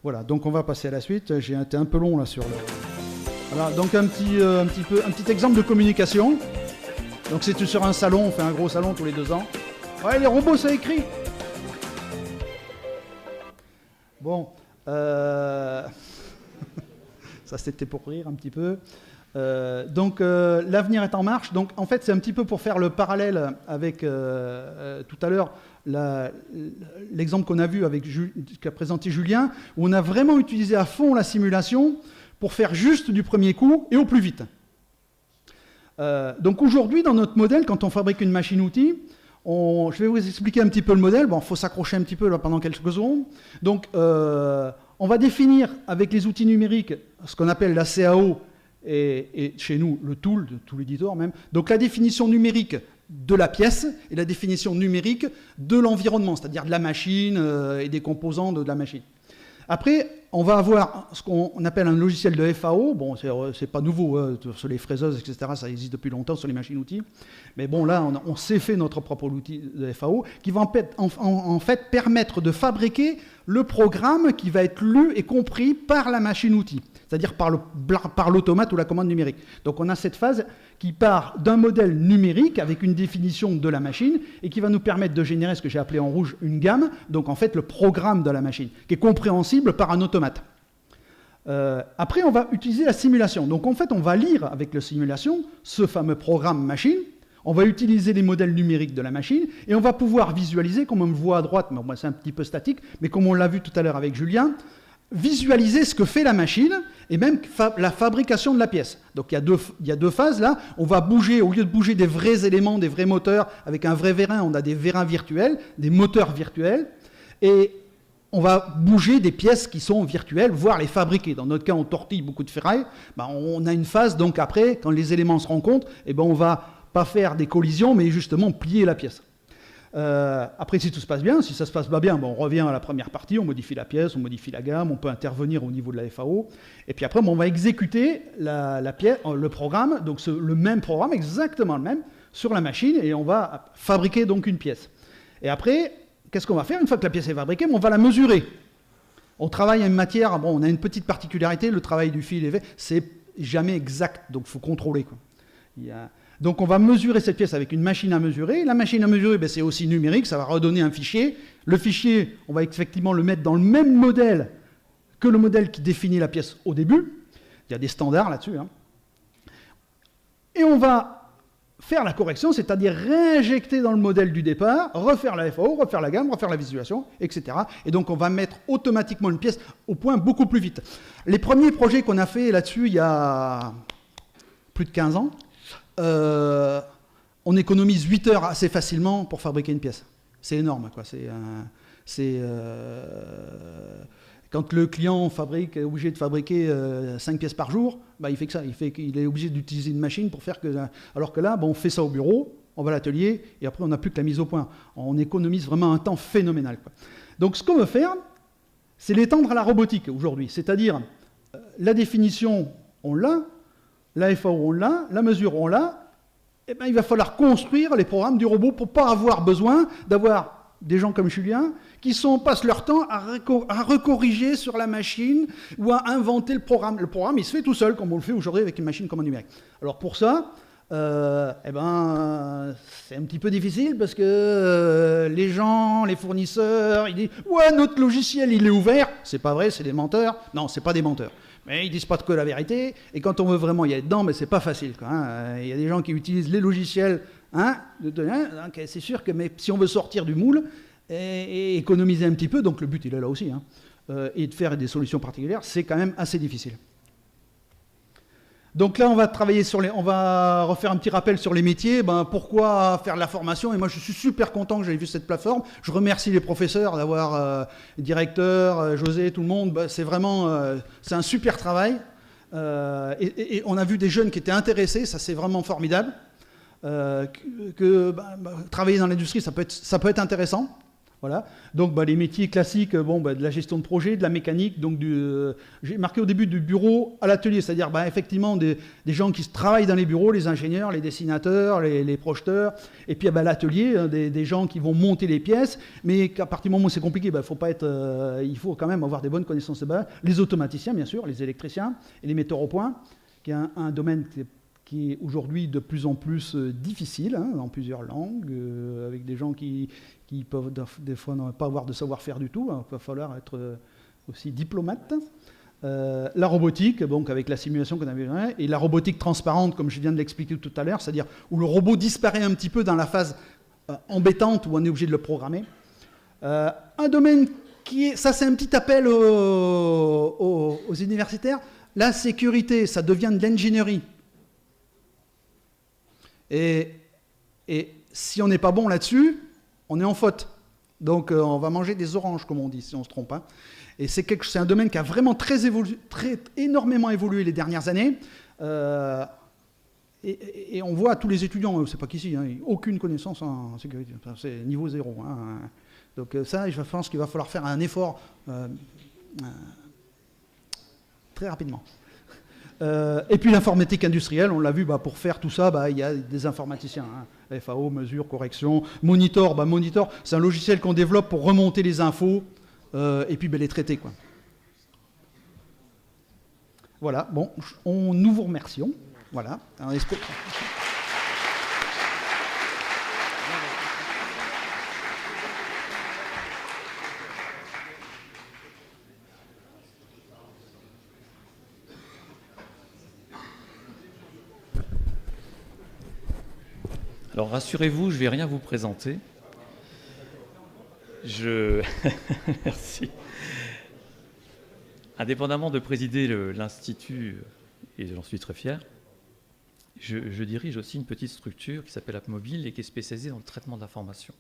voilà. Donc on va passer à la suite. J'ai été un peu long là sur le... Voilà, donc un petit exemple de communication. Donc c'est sur un salon, on fait un gros salon tous les 2 ans. Ouais, les robots, ça écrit. Bon, ça c'était pour rire un petit peu. Donc l'avenir est en marche. Donc en fait c'est un petit peu pour faire le parallèle avec tout à l'heure l'exemple qu'on a vu avec qu'a présenté Julien, où on a vraiment utilisé à fond la simulation pour faire juste du premier coup et au plus vite. Donc aujourd'hui dans notre modèle, quand on fabrique une machine-outil, je vais vous expliquer un petit peu le modèle. Bon, il faut s'accrocher un petit peu là pendant quelques secondes. Donc on va définir avec les outils numériques ce qu'on appelle la CAO, et chez nous, le tool, de tout l'éditeur même. Donc la définition numérique de la pièce et la définition numérique de l'environnement, c'est-à-dire de la machine et des composants de la machine. Après, on va avoir ce qu'on appelle un logiciel de FAO. Bon, c'est pas nouveau, hein, sur les fraiseuses, etc., ça existe depuis longtemps sur les machines-outils. Mais bon, là, on s'est fait notre propre outil de FAO qui va en fait permettre de fabriquer le programme qui va être lu et compris par la machine-outil, c'est-à-dire par l'automate ou la commande numérique. Donc on a cette phase qui part d'un modèle numérique avec une définition de la machine et qui va nous permettre de générer ce que j'ai appelé en rouge une gamme, donc en fait le programme de la machine, qui est compréhensible par un automate. Après, on va utiliser la simulation. Donc en fait, on va lire avec la simulation ce fameux programme machine. On va utiliser les modèles numériques de la machine et on va pouvoir visualiser, comme on le voit à droite, mais bon, c'est un petit peu statique, mais comme on l'a vu tout à l'heure avec Julien, visualiser ce que fait la machine et même la fabrication de la pièce. Donc il y a deux phases là. On va bouger, au lieu de bouger des vrais éléments, des vrais moteurs, avec un vrai vérin, on a des vérins virtuels, des moteurs virtuels, et on va bouger des pièces qui sont virtuelles, voire les fabriquer. Dans notre cas, on tortille beaucoup de ferraille. Ben, on a une phase, donc après, quand les éléments se rencontrent, eh ben, on va pas faire des collisions, mais justement plier la pièce. Après, si tout se passe bien, si ça se passe pas bien, bon, on revient à la première partie, on modifie la pièce, on modifie la gamme, on peut intervenir au niveau de la FAO. Et puis après, bon, on va exécuter la pièce, le programme, donc le même programme, exactement le même, sur la machine, et on va fabriquer donc une pièce. Et après, qu'est-ce qu'on va faire? Une fois que la pièce est fabriquée, on va la mesurer. On travaille à une matière, bon, on a une petite particularité, le travail du fil est fait, c'est jamais exact, donc il faut contrôler, quoi. Donc on va mesurer cette pièce avec une machine à mesurer. La machine à mesurer, ben, c'est aussi numérique, ça va redonner un fichier. Le fichier, on va effectivement le mettre dans le même modèle que le modèle qui définit la pièce au début. Il y a des standards là-dessus, hein. Et on va faire la correction, c'est-à-dire réinjecter dans le modèle du départ, refaire la FAO, refaire la gamme, refaire la visualisation, etc. Et donc on va mettre automatiquement une pièce au point beaucoup plus vite. Les premiers projets qu'on a fait là-dessus, il y a plus de 15 ans, on économise 8 heures assez facilement pour fabriquer une pièce. C'est énorme, quoi. Quand le client est obligé de fabriquer 5 pièces par jour, bah, il fait que ça. Il est obligé d'utiliser une machine pour faire que... Alors que là, bah, on fait ça au bureau, on va à l'atelier, et après on n'a plus que la mise au point. On économise vraiment un temps phénoménal, quoi. Donc ce qu'on veut faire, c'est l'étendre à la robotique aujourd'hui. C'est-à-dire, la définition, on l'a, la FAO, on l'a, la mesure, on l'a, et ben, il va falloir construire les programmes du robot pour ne pas avoir besoin d'avoir des gens comme Julien qui passent leur temps à recorriger sur la machine ou à inventer le programme. Le programme, il se fait tout seul, comme on le fait aujourd'hui avec une machine commande numérique. Alors pour ça, c'est un petit peu difficile parce que les gens, les fournisseurs, ils disent « Ouais, notre logiciel, il est ouvert ». C'est pas vrai, c'est des menteurs. Non, c'est pas des menteurs. Mais ils ne disent pas que la vérité, et quand on veut vraiment y aller dedans, mais c'est pas facile, quoi, hein. Il y a des gens qui utilisent les logiciels, hein, donc c'est sûr que mais si on veut sortir du moule et économiser un petit peu, donc le but il est là aussi, hein, et de faire des solutions particulières, c'est quand même assez difficile. Donc là, on va travailler on va refaire un petit rappel sur les métiers. Ben, pourquoi faire de la formation? Et moi, je suis super content que j'aie vu cette plateforme. Je remercie les professeurs d'avoir, les directeurs, José, tout le monde. Ben, c'est vraiment, c'est un super travail. Et on a vu des jeunes qui étaient intéressés. Ça, c'est vraiment formidable. Travailler dans l'industrie, ça peut être intéressant. Voilà. Donc les métiers classiques, de la gestion de projet, de la mécanique, donc j'ai marqué au début du bureau à l'atelier, c'est-à-dire effectivement des gens qui travaillent dans les bureaux, les ingénieurs, les dessinateurs, les projeteurs, et puis à l'atelier, des gens qui vont monter les pièces, mais qu'à partir du moment où c'est compliqué, il faut quand même avoir des bonnes connaissances de base, les automaticiens bien sûr, les électriciens et les metteurs au point. qui est un domaine qui est aujourd'hui de plus en plus difficile, hein, dans plusieurs langues, avec des gens qui peuvent des fois ne pas avoir de savoir-faire du tout. Il va falloir être aussi diplomate. La robotique, donc avec la simulation qu'on avait, et la robotique transparente, comme je viens de l'expliquer tout à l'heure, c'est-à-dire où le robot disparaît un petit peu dans la phase embêtante où on est obligé de le programmer. Un domaine qui est, ça c'est un petit appel aux universitaires, la sécurité, ça devient de l'ingénierie. Et si on n'est pas bon là-dessus, on est en faute. Donc on va manger des oranges, comme on dit, si on ne se trompe pas. Et c'est un domaine qui a vraiment énormément évolué les dernières années. Et on voit tous les étudiants, c'est pas qu'ici, hein, aucune connaissance en sécurité. C'est niveau 0. Hein. Donc ça, je pense qu'il va falloir faire un effort très rapidement. Et puis l'informatique industrielle, on l'a vu, pour faire tout ça, il y a des informaticiens. Hein. FAO, mesure, correction. Monitor, Monitor, c'est un logiciel qu'on développe pour remonter les infos et puis les traiter, quoi. Voilà, bon, nous vous remercions. Voilà. Alors rassurez-vous, je ne vais rien vous présenter. Merci. Indépendamment de présider l'Institut, et j'en suis très fier, je dirige aussi une petite structure qui s'appelle AppMobile et qui est spécialisée dans le traitement de l'information.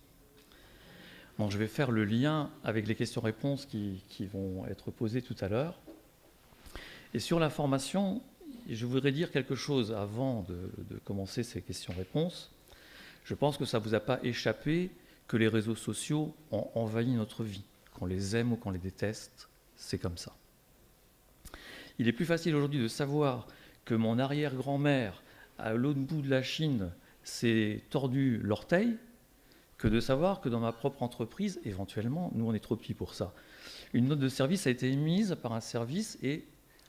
Donc je vais faire le lien avec les questions-réponses qui vont être posées tout à l'heure. Et sur l'information, je voudrais dire quelque chose avant de commencer ces questions-réponses. Je pense que ça ne vous a pas échappé que les réseaux sociaux ont envahi notre vie. Qu'on les aime ou qu'on les déteste, c'est comme ça. Il est plus facile aujourd'hui de savoir que mon arrière-grand-mère, à l'autre bout de la Chine, s'est tordu l'orteil, que de savoir que dans ma propre entreprise, éventuellement, nous on est trop petits pour ça, une note de service a été émise par un service et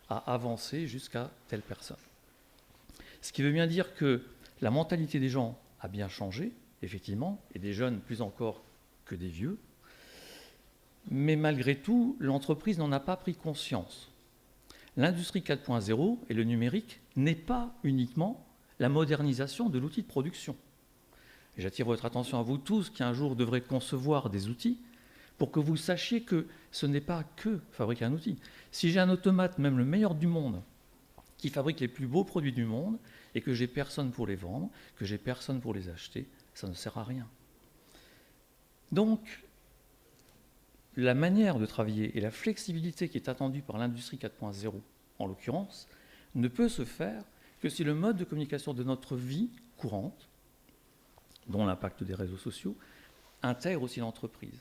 a avancé jusqu'à telle personne. Ce qui veut bien dire que la mentalité des gens a bien changé, effectivement, et des jeunes plus encore que des vieux, mais malgré tout, l'entreprise n'en a pas pris conscience. L'industrie 4.0 et le numérique n'est pas uniquement la modernisation de l'outil de production. J'attire votre attention à vous tous qui un jour devrez concevoir des outils pour que vous sachiez que ce n'est pas que fabriquer un outil. Si j'ai un automate, même le meilleur du monde, qui fabrique les plus beaux produits du monde et que j'ai personne pour les vendre, que j'ai personne pour les acheter, ça ne sert à rien. Donc, la manière de travailler et la flexibilité qui est attendue par l'industrie 4.0, en l'occurrence, ne peut se faire que si le mode de communication de notre vie courante, dont l'impact des réseaux sociaux, intègre aussi l'entreprise.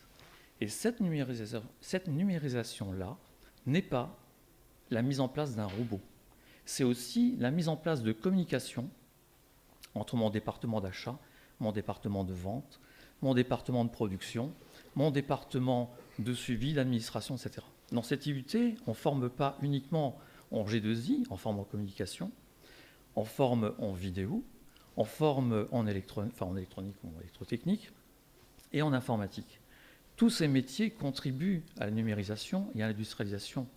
Et cette numérisation-là n'est pas la mise en place d'un robot. C'est aussi la mise en place de communication entre mon département d'achat, mon département de vente, mon département de production, mon département de suivi, d'administration, etc. Dans cette IUT, on ne forme pas uniquement en G2I, en forme en communication, on forme en vidéo, on forme en électronique ou en électrotechnique et en informatique. Tous ces métiers contribuent à la numérisation et à l'industrialisation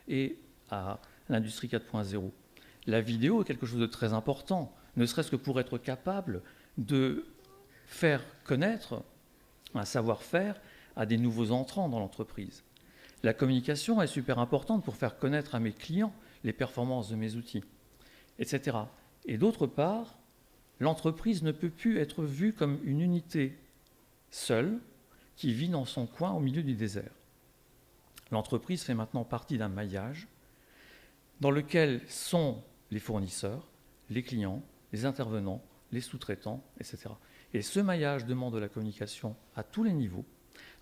et à l'industrie 4.0. La vidéo est quelque chose de très important, ne serait-ce que pour être capable de faire connaître un savoir-faire à des nouveaux entrants dans l'entreprise. La communication est super importante pour faire connaître à mes clients les performances de mes outils, etc. Et d'autre part, l'entreprise ne peut plus être vue comme une unité seule qui vit dans son coin au milieu du désert. L'entreprise fait maintenant partie d'un maillage dans lequel sont les fournisseurs, les clients, les intervenants, les sous-traitants, etc. Et ce maillage demande de la communication à tous les niveaux,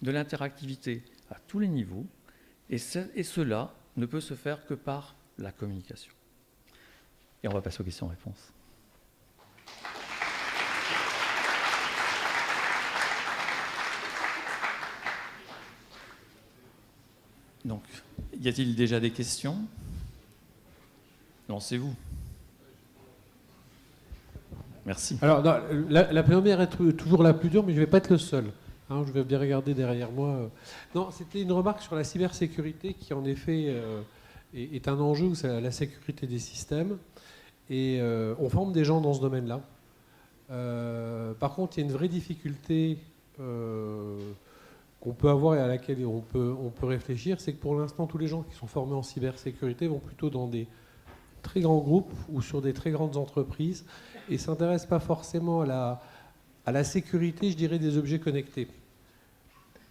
de l'interactivité à tous les niveaux, et cela ne peut se faire que par la communication. Et on va passer aux questions-réponses. Donc, y a-t-il déjà des questions ? Lancez-vous. Merci. Alors, non, la première est toujours la plus dure, mais je ne vais pas être le seul. Hein, je vais bien regarder derrière moi. Non, c'était une remarque sur la cybersécurité qui, en effet, est un enjeu, c'est la sécurité des systèmes. Et on forme des gens dans ce domaine-là. Par contre, il y a une vraie difficulté qu'on peut avoir et à laquelle on peut réfléchir, c'est que pour l'instant, tous les gens qui sont formés en cybersécurité vont plutôt dans des très grands groupes ou sur des très grandes entreprises et ne s'intéressent pas forcément à la sécurité, je dirais, des objets connectés.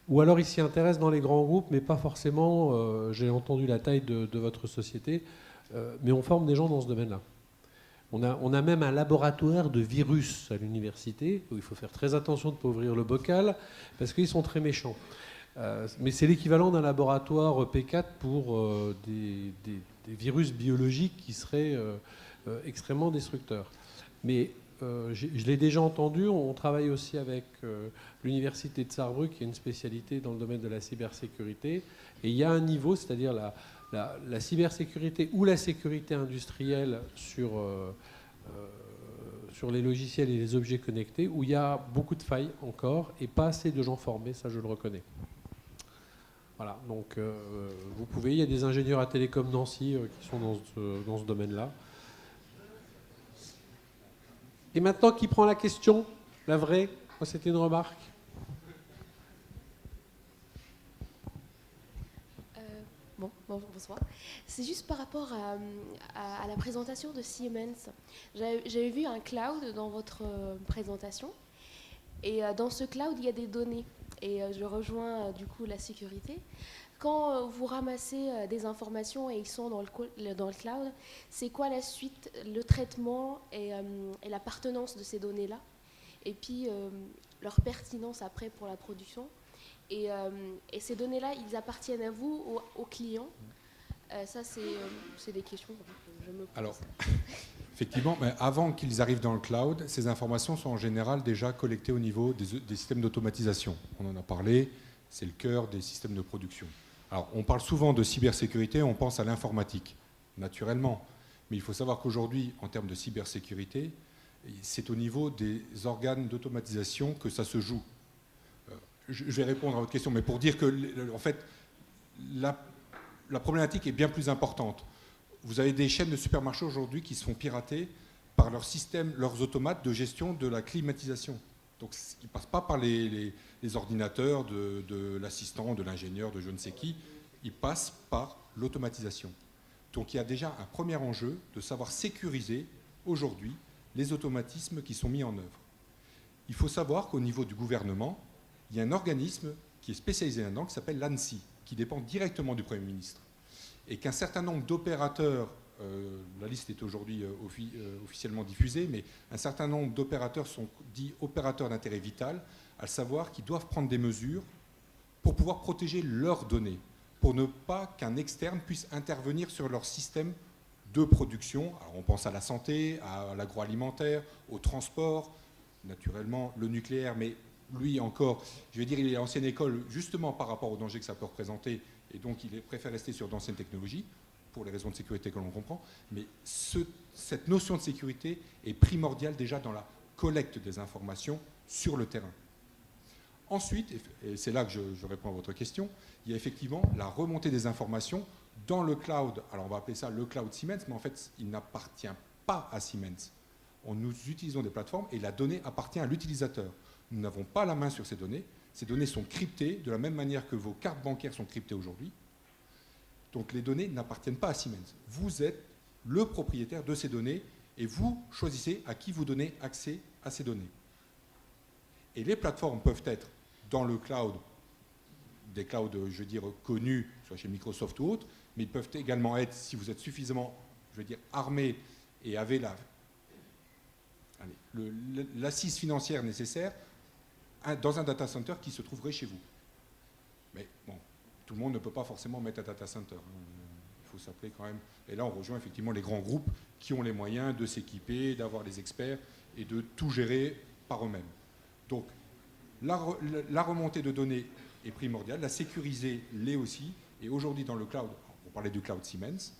Ou alors ils s'y intéressent dans les grands groupes, mais pas forcément, j'ai entendu la taille de votre société, mais on forme des gens dans ce domaine-là. On a même un laboratoire de virus à l'université, où il faut faire très attention de ne pas ouvrir le bocal, parce qu'ils sont très méchants. Mais c'est l'équivalent d'un laboratoire P4 pour des virus biologiques qui seraient extrêmement destructeurs. Mais je l'ai déjà entendu, on travaille aussi avec l'université de Sarrebruck, qui a une spécialité dans le domaine de la cybersécurité. Et il y a un niveau, c'est-à-dire la cybersécurité ou la sécurité industrielle sur les logiciels et les objets connectés, où il y a beaucoup de failles encore et pas assez de gens formés, ça je le reconnais. Voilà, donc vous pouvez, il y a des ingénieurs à Télécom Nancy qui sont dans ce domaine-là. Et maintenant, qui prend la question? La vraie? Moi, c'était une remarque. Bonsoir. C'est juste par rapport à la présentation de Siemens. J'avais vu un cloud dans votre présentation. Et dans ce cloud, il y a des données. Et je rejoins du coup la sécurité. Quand vous ramassez des informations et ils sont dans le cloud, c'est quoi la suite, le traitement et l'appartenance de ces données-là? Et puis leur pertinence après pour la production. Et ces données-là, ils appartiennent à vous, aux clients. Ça, c'est des questions que je me pose. Alors, effectivement, mais avant qu'ils arrivent dans le cloud, ces informations sont en général déjà collectées au niveau des systèmes d'automatisation. On en a parlé, c'est le cœur des systèmes de production. Alors, on parle souvent de cybersécurité, on pense à l'informatique, naturellement. Mais il faut savoir qu'aujourd'hui, en termes de cybersécurité, c'est au niveau des organes d'automatisation que ça se joue. Je vais répondre à votre question, mais pour dire que, en fait, la problématique est bien plus importante. Vous avez des chaînes de supermarchés aujourd'hui qui se font pirater par leurs systèmes, leurs automates de gestion de la climatisation. Donc, ils ne passent pas par les ordinateurs de l'assistant, de l'ingénieur, de je ne sais qui. Ils passent par l'automatisation. Donc, il y a déjà un premier enjeu de savoir sécuriser aujourd'hui les automatismes qui sont mis en œuvre. Il faut savoir qu'au niveau du gouvernement, il y a un organisme qui est spécialisé là-dedans, qui s'appelle l'ANSSI, qui dépend directement du Premier ministre. Et qu'un certain nombre d'opérateurs, la liste est aujourd'hui officiellement diffusée, mais un certain nombre d'opérateurs sont dits opérateurs d'intérêt vital, à savoir qu'ils doivent prendre des mesures pour pouvoir protéger leurs données, pour ne pas qu'un externe puisse intervenir sur leur système de production. Alors on pense à la santé, à l'agroalimentaire, au transport, naturellement le nucléaire, mais lui encore, je vais dire, il est à l'ancienne école justement par rapport aux dangers que ça peut représenter, et donc il préfère rester sur d'anciennes technologies, pour les raisons de sécurité que l'on comprend. Mais cette notion de sécurité est primordiale déjà dans la collecte des informations sur le terrain. Ensuite, et c'est là que je réponds à votre question, il y a effectivement la remontée des informations dans le cloud. Alors on va appeler ça le cloud Siemens, mais en fait il n'appartient pas à Siemens. Nous utilisons des plateformes et la donnée appartient à l'utilisateur. Nous n'avons pas la main sur ces données. Ces données sont cryptées de la même manière que vos cartes bancaires sont cryptées aujourd'hui. Donc les données n'appartiennent pas à Siemens. Vous êtes le propriétaire de ces données et vous choisissez à qui vous donnez accès à ces données. Et les plateformes peuvent être dans le cloud, des clouds, je veux dire, connus, soit chez Microsoft ou autres, mais ils peuvent également être, si vous êtes suffisamment, je veux dire, armé et avez l'assise financière nécessaire, dans un data center qui se trouverait chez vous. Mais bon, tout le monde ne peut pas forcément mettre un data center. Il faut s'appeler quand même. Et là, on rejoint effectivement les grands groupes qui ont les moyens de s'équiper, d'avoir les experts et de tout gérer par eux-mêmes. Donc, la remontée de données est primordiale, la sécuriser l'est aussi. Et aujourd'hui, dans le cloud, on parlait du cloud Siemens,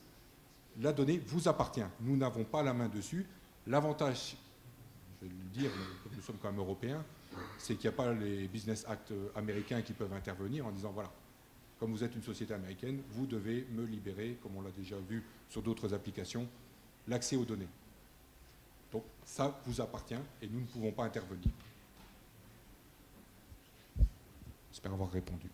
la donnée vous appartient. Nous n'avons pas la main dessus. L'avantage je vais le dire, mais comme nous sommes quand même européens, c'est qu'il n'y a pas les business acts américains qui peuvent intervenir en disant voilà, comme vous êtes une société américaine, vous devez me libérer, comme on l'a déjà vu sur d'autres applications, l'accès aux données. Donc ça vous appartient et nous ne pouvons pas intervenir. J'espère avoir répondu.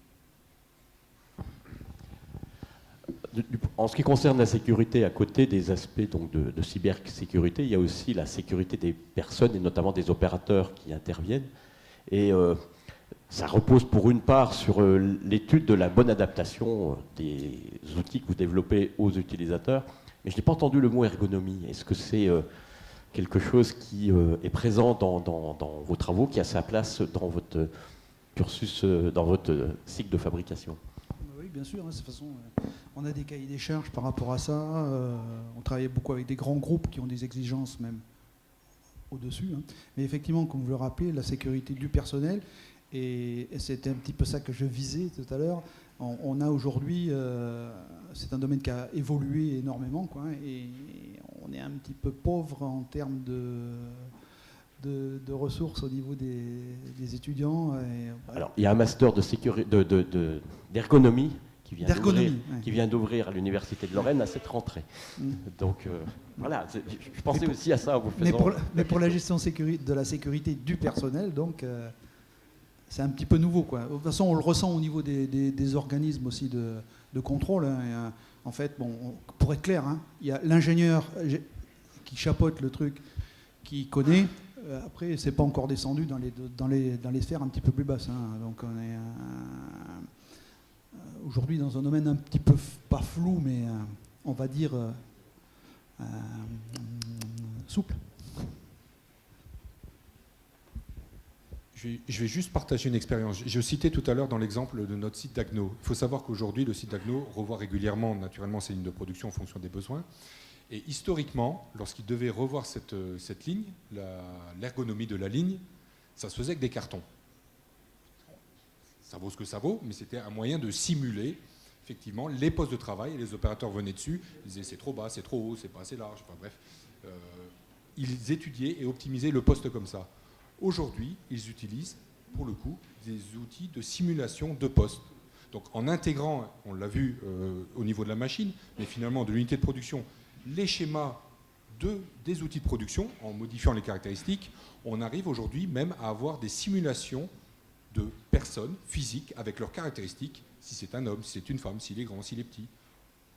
En ce qui concerne la sécurité, à côté des aspects donc, de cybersécurité, il y a aussi la sécurité des personnes et notamment des opérateurs qui interviennent. Et ça repose pour une part sur l'étude de la bonne adaptation des outils que vous développez aux utilisateurs. Mais je n'ai pas entendu le mot ergonomie. Est-ce que c'est quelque chose qui est présent dans vos travaux, qui a sa place dans votre cursus, dans votre cycle de fabrication? Oui, bien sûr. De toute façon, on a des cahiers des charges par rapport à ça. On travaille beaucoup avec des grands groupes qui ont des exigences même au-dessus. Mais effectivement, comme vous le rappelez, la sécurité du personnel, et c'était un petit peu ça que je visais tout à l'heure, on a aujourd'hui, c'est un domaine qui a évolué énormément, quoi, et on est un petit peu pauvre en termes de ressources au niveau des étudiants. Et, alors, il y a un master d'ergonomie qui vient d'ouvrir à l'Université de Lorraine à cette rentrée. Donc voilà, je pensais aussi à ça en vous faisant... Mais pour la gestion de la sécurité du personnel, donc c'est un petit peu nouveau, quoi. De toute façon, on le ressent au niveau des organismes aussi de contrôle. Hein. En fait, bon, pour être clair, hein, il y a l'ingénieur qui chapeaute le truc, qui connaît. Après, c'est pas encore descendu dans les sphères un petit peu plus basses. Hein. Donc on est aujourd'hui dans un domaine un petit peu, pas flou, mais on va dire souple. Je vais juste partager une expérience. Je citais tout à l'heure dans l'exemple de notre site d'Agno. Il faut savoir qu'aujourd'hui, le site d'Agno revoit régulièrement, naturellement, ses lignes de production en fonction des besoins. Et historiquement, lorsqu'il devait revoir cette ligne, l'ergonomie de la ligne, ça se faisait avec des cartons. Ça vaut ce que ça vaut, mais c'était un moyen de simuler effectivement les postes de travail. Et les opérateurs venaient dessus, ils disaient c'est trop bas, c'est trop haut, c'est pas assez large. Enfin bref, ils étudiaient et optimisaient le poste comme ça. Aujourd'hui, ils utilisent, pour le coup, des outils de simulation de poste. Donc en intégrant, on l'a vu au niveau de la machine, mais finalement de l'unité de production, les schémas des outils de production, en modifiant les caractéristiques, on arrive aujourd'hui même à avoir des simulations de personnes physiques avec leurs caractéristiques, si c'est un homme, si c'est une femme, s'il est grand, s'il est petit.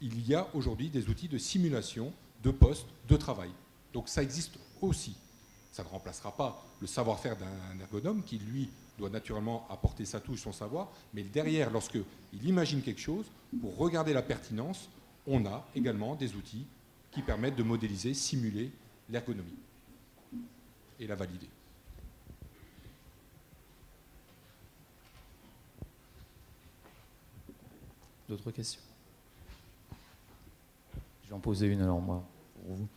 Il y a aujourd'hui des outils de simulation de poste de travail. Donc ça existe aussi. Ça ne remplacera pas le savoir-faire d'un ergonome qui, lui, doit naturellement apporter sa touche, son savoir, mais derrière, lorsqu'il imagine quelque chose, pour regarder la pertinence, on a également des outils qui permettent de modéliser, simuler l'ergonomie et la valider. D'autres questions? Je vais en poser une alors, moi, pour vous.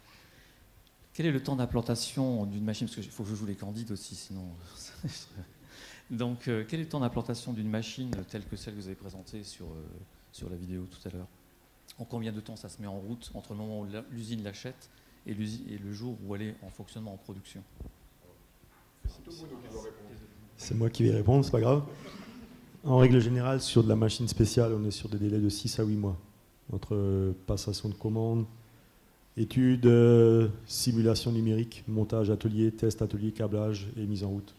Quel est le temps d'implantation d'une machine? Parce qu'il faut que je joue les candides aussi, sinon... Donc, quel est le temps d'implantation d'une machine telle que celle que vous avez présentée sur la vidéo tout à l'heure? En combien de temps ça se met en route entre le moment où l'usine l'achète et le jour où elle est en fonctionnement, en production? C'est moi qui vais répondre, c'est pas grave. En règle générale, sur de la machine spéciale, on est sur des délais de 6 à 8 mois. Entre passation de commande, études, simulation numérique, montage atelier, test atelier, câblage et mise en route.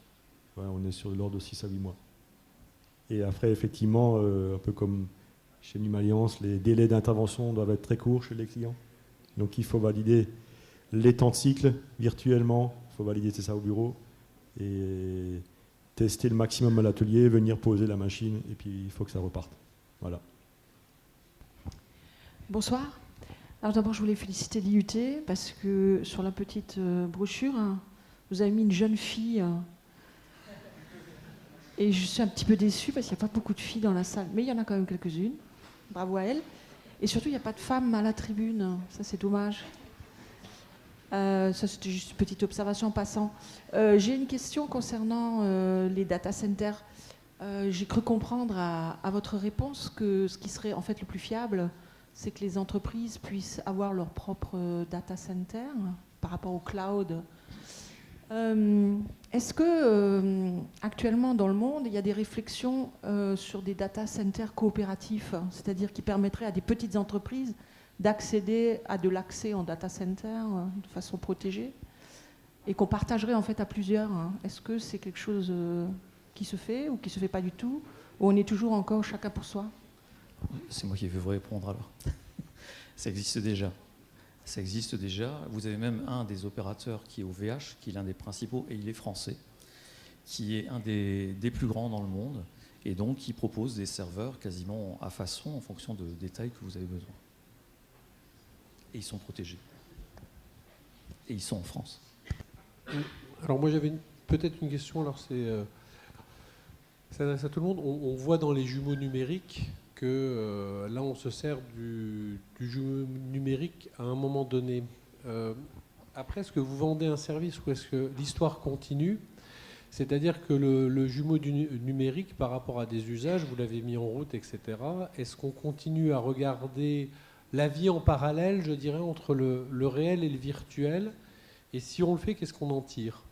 Ouais, on est sur l'ordre de 6 à 8 mois. Et après, effectivement, un peu comme chez Numalliance, les délais d'intervention doivent être très courts chez les clients. Donc il faut valider les temps de cycle virtuellement, il faut valider ça au bureau et tester le maximum à l'atelier, venir poser la machine et puis il faut que ça reparte. Voilà. Bonsoir. Alors d'abord, je voulais féliciter l'IUT parce que sur la petite brochure, vous avez mis une jeune fille. Et je suis un petit peu déçue parce qu'il n'y a pas beaucoup de filles dans la salle. Mais il y en a quand même quelques-unes. Bravo à elle. Et surtout, il n'y a pas de femmes à la tribune. Ça, c'est dommage. Ça, c'était juste une petite observation en passant. J'ai une question concernant les data centers. J'ai cru comprendre à votre réponse que ce qui serait en fait le plus fiable, c'est que les entreprises puissent avoir leur propre data center par rapport au cloud. Est-ce que actuellement dans le monde, il y a des réflexions sur des data centers coopératifs, c'est-à-dire qui permettraient à des petites entreprises d'accéder à de l'accès en data center de façon protégée et qu'on partagerait en fait à plusieurs? Est-ce que c'est quelque chose qui se fait ou qui se fait pas du tout, ou on est toujours encore chacun pour soi? C'est moi qui vais vous répondre alors. Ça existe déjà. Ça existe déjà. Vous avez même un des opérateurs qui est OVH, qui est l'un des principaux, et il est français, qui est un des plus grands dans le monde, et donc qui propose des serveurs quasiment à façon en fonction de détails que vous avez besoin. Et ils sont protégés. Et ils sont en France. Alors moi j'avais peut-être une question, alors ça s'adresse à tout le monde. On voit dans les jumeaux numériques que là on se sert du jumeau numérique à un moment donné. Après, est-ce que vous vendez un service ou est-ce que l'histoire continue? C'est-à-dire que le jumeau numérique par rapport à des usages, vous l'avez mis en route, etc. Est-ce qu'on continue à regarder la vie en parallèle, je dirais, entre le réel et le virtuel? Et si on le fait, qu'est-ce qu'on en tire?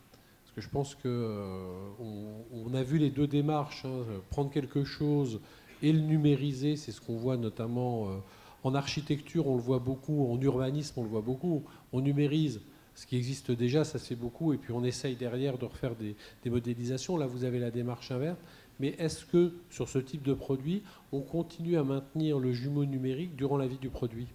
Parce que je pense qu'on a vu les deux démarches, prendre quelque chose et le numériser, c'est ce qu'on voit notamment en architecture, on le voit beaucoup, en urbanisme, on le voit beaucoup. On numérise ce qui existe déjà, ça se fait beaucoup, et puis on essaye derrière de refaire des modélisations. Là, vous avez la démarche inverse. Mais est-ce que, sur ce type de produit, on continue à maintenir le jumeau numérique durant la vie du produit?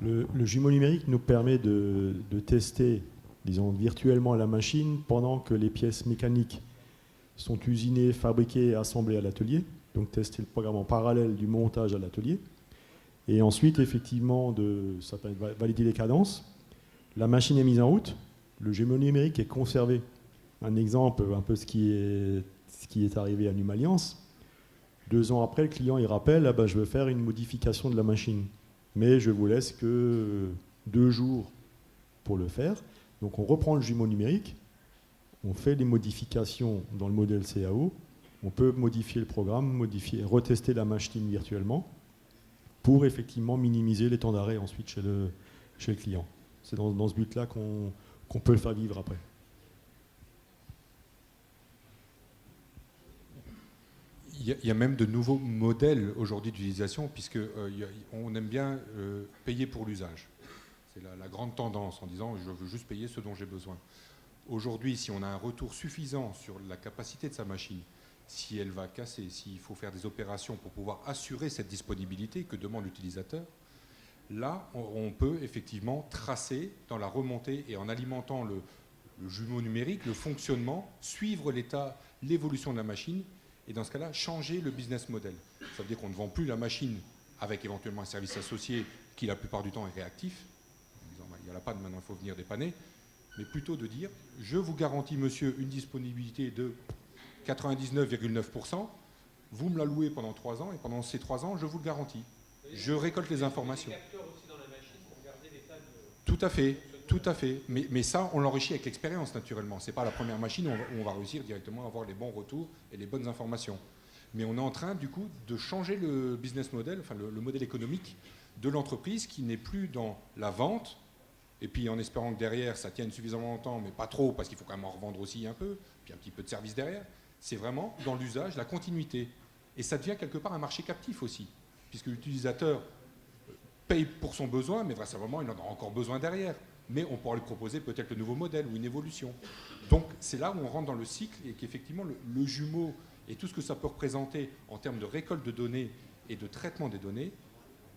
Le jumeau numérique nous permet de tester, disons, virtuellement la machine pendant que les pièces mécaniques sont usinées, fabriquées et assemblées à l'atelier. Donc tester le programme en parallèle du montage à l'atelier. Et ensuite, effectivement, ça permet de valider les cadences. La machine est mise en route. Le jumeau numérique est conservé. Un exemple, un peu ce qui est arrivé à Numalliance. 2 ans après, le client il rappelle, je veux faire une modification de la machine. Mais je vous laisse que 2 jours pour le faire. Donc on reprend le jumeau numérique, on fait les modifications dans le modèle CAO, on peut modifier le programme, retester la machine virtuellement pour effectivement minimiser les temps d'arrêt ensuite chez le client. C'est dans ce but-là qu'on peut le faire vivre après. Il y a même de nouveaux modèles aujourd'hui d'utilisation, puisqu'on aime bien payer pour l'usage. C'est la grande tendance en disant je veux juste payer ce dont j'ai besoin. Aujourd'hui, si on a un retour suffisant sur la capacité de sa machine, si elle va casser, s'il faut faire des opérations pour pouvoir assurer cette disponibilité que demande l'utilisateur, là, on peut effectivement tracer dans la remontée et en alimentant le jumeau numérique, le fonctionnement, suivre l'évolution de la machine et dans ce cas-là, changer le business model. Ça veut dire qu'on ne vend plus la machine avec éventuellement un service associé qui la plupart du temps est réactif, en disant il n'y en a pas de maintenant, il faut venir dépanner, mais plutôt de dire je vous garantis monsieur une disponibilité de 99,9%, vous me la louez pendant 3 ans et pendant ces 3 ans, je vous le garantis. Je récolte les informations. Tout à fait, tout à fait. Mais ça, on l'enrichit avec l'expérience, naturellement. Ce n'est pas la première machine où on va réussir directement à avoir les bons retours et les bonnes informations. Mais on est en train, du coup, de changer le business model, enfin le modèle économique de l'entreprise qui n'est plus dans la vente, et puis en espérant que derrière, ça tienne suffisamment longtemps, mais pas trop, parce qu'il faut quand même en revendre aussi un peu, puis un petit peu de service derrière. C'est vraiment dans l'usage, la continuité. Et ça devient quelque part un marché captif aussi, puisque l'utilisateur paye pour son besoin, mais vraisemblablement, il en aura encore besoin derrière. Mais on pourra lui proposer peut-être le nouveau modèle ou une évolution. Donc c'est là où on rentre dans le cycle et qu'effectivement le jumeau et tout ce que ça peut représenter en termes de récolte de données et de traitement des données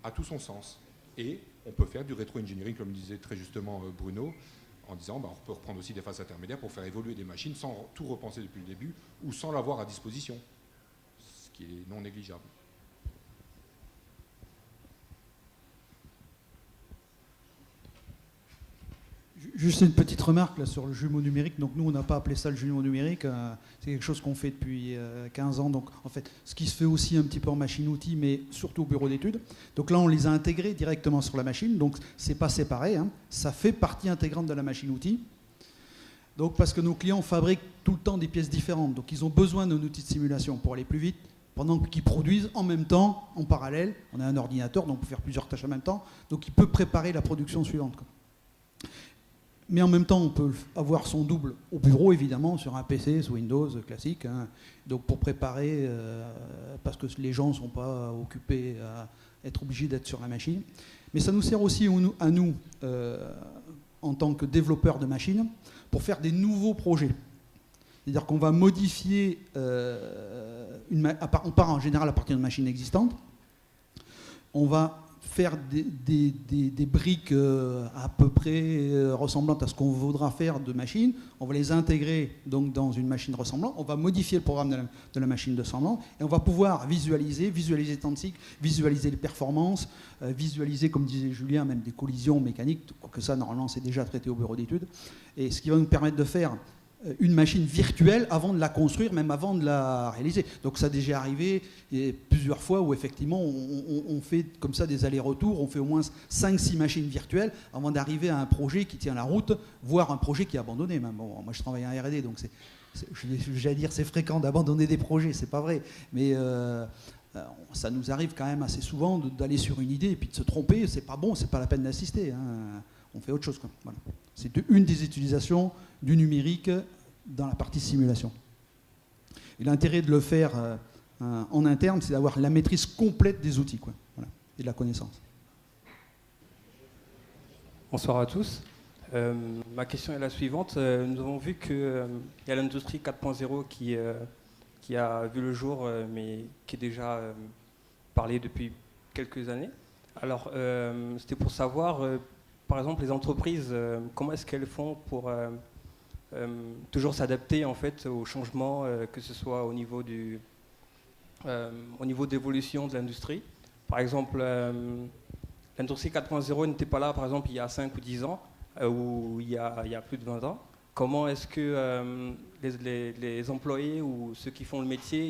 a tout son sens. Et on peut faire du rétro-engineering, comme disait très justement Bruno, en disant on peut reprendre aussi des phases intermédiaires pour faire évoluer des machines sans tout repenser depuis le début ou sans l'avoir à disposition, ce qui est non négligeable. Juste une petite remarque là, sur le jumeau numérique. Donc nous, on n'a pas appelé ça le jumeau numérique. C'est quelque chose qu'on fait depuis 15 ans. Donc en fait, ce qui se fait aussi un petit peu en machine-outil, mais surtout au bureau d'études. Donc là, on les a intégrés directement sur la machine. Donc c'est pas séparé. Ça fait partie intégrante de la machine-outil. Donc parce que nos clients fabriquent tout le temps des pièces différentes. Donc ils ont besoin d'un outil de simulation pour aller plus vite, pendant qu'ils produisent en même temps, en parallèle. On a un ordinateur, donc on peut faire plusieurs tâches en même temps. Donc il peut préparer la production suivante, quoi. mais en même temps, on peut avoir son double au bureau, évidemment, sur un PC sous Windows classique. Hein. Donc pour préparer, parce que les gens ne sont pas occupés à être obligés d'être sur la machine. Mais ça nous sert aussi à nous, en tant que développeurs de machines, pour faire des nouveaux projets. C'est-à-dire qu'on va modifier, on part en général à partir de machines existantes, on va faire des briques à peu près ressemblantes à ce qu'on voudra faire de machines, on va les intégrer donc dans une machine ressemblante, on va modifier le programme de la machine ressemblante, et on va pouvoir visualiser le temps de cycle, visualiser les performances, visualiser, comme disait Julien, même des collisions mécaniques, quoique ça, normalement, c'est déjà traité au bureau d'études, et ce qui va nous permettre de faire une machine virtuelle avant de la construire, même avant de la réaliser. Donc ça a déjà arrivé plusieurs fois où effectivement on fait comme ça des allers-retours, on fait au moins 5-6 machines virtuelles avant d'arriver à un projet qui tient la route, voire un projet qui est abandonné. Même. Bon, moi je travaille en R&D, donc j'allais dire c'est fréquent d'abandonner des projets, c'est pas vrai, mais ça nous arrive quand même assez souvent d'aller sur une idée et puis de se tromper, c'est pas bon, c'est pas la peine d'assister. Hein. On fait autre chose. Voilà. C'est une des utilisations du numérique dans la partie simulation. Et l'intérêt de le faire en interne, c'est d'avoir la maîtrise complète des outils, quoi. Voilà, et de la connaissance. Bonsoir à tous. Ma question est la suivante. Nous avons vu qu'il y a l'industrie 4.0 qui a vu le jour, mais qui est déjà parlé depuis quelques années. Alors, c'était pour savoir... par exemple, les entreprises, comment est-ce qu'elles font pour toujours s'adapter en fait aux changements, que ce soit au niveau d'évolution de l'industrie. Par exemple, l'industrie 4.0 n'était pas là, par exemple, il y a 5 ou 10 ans, ou il y a plus de 20 ans. Comment est-ce que les employés ou ceux qui font le métier,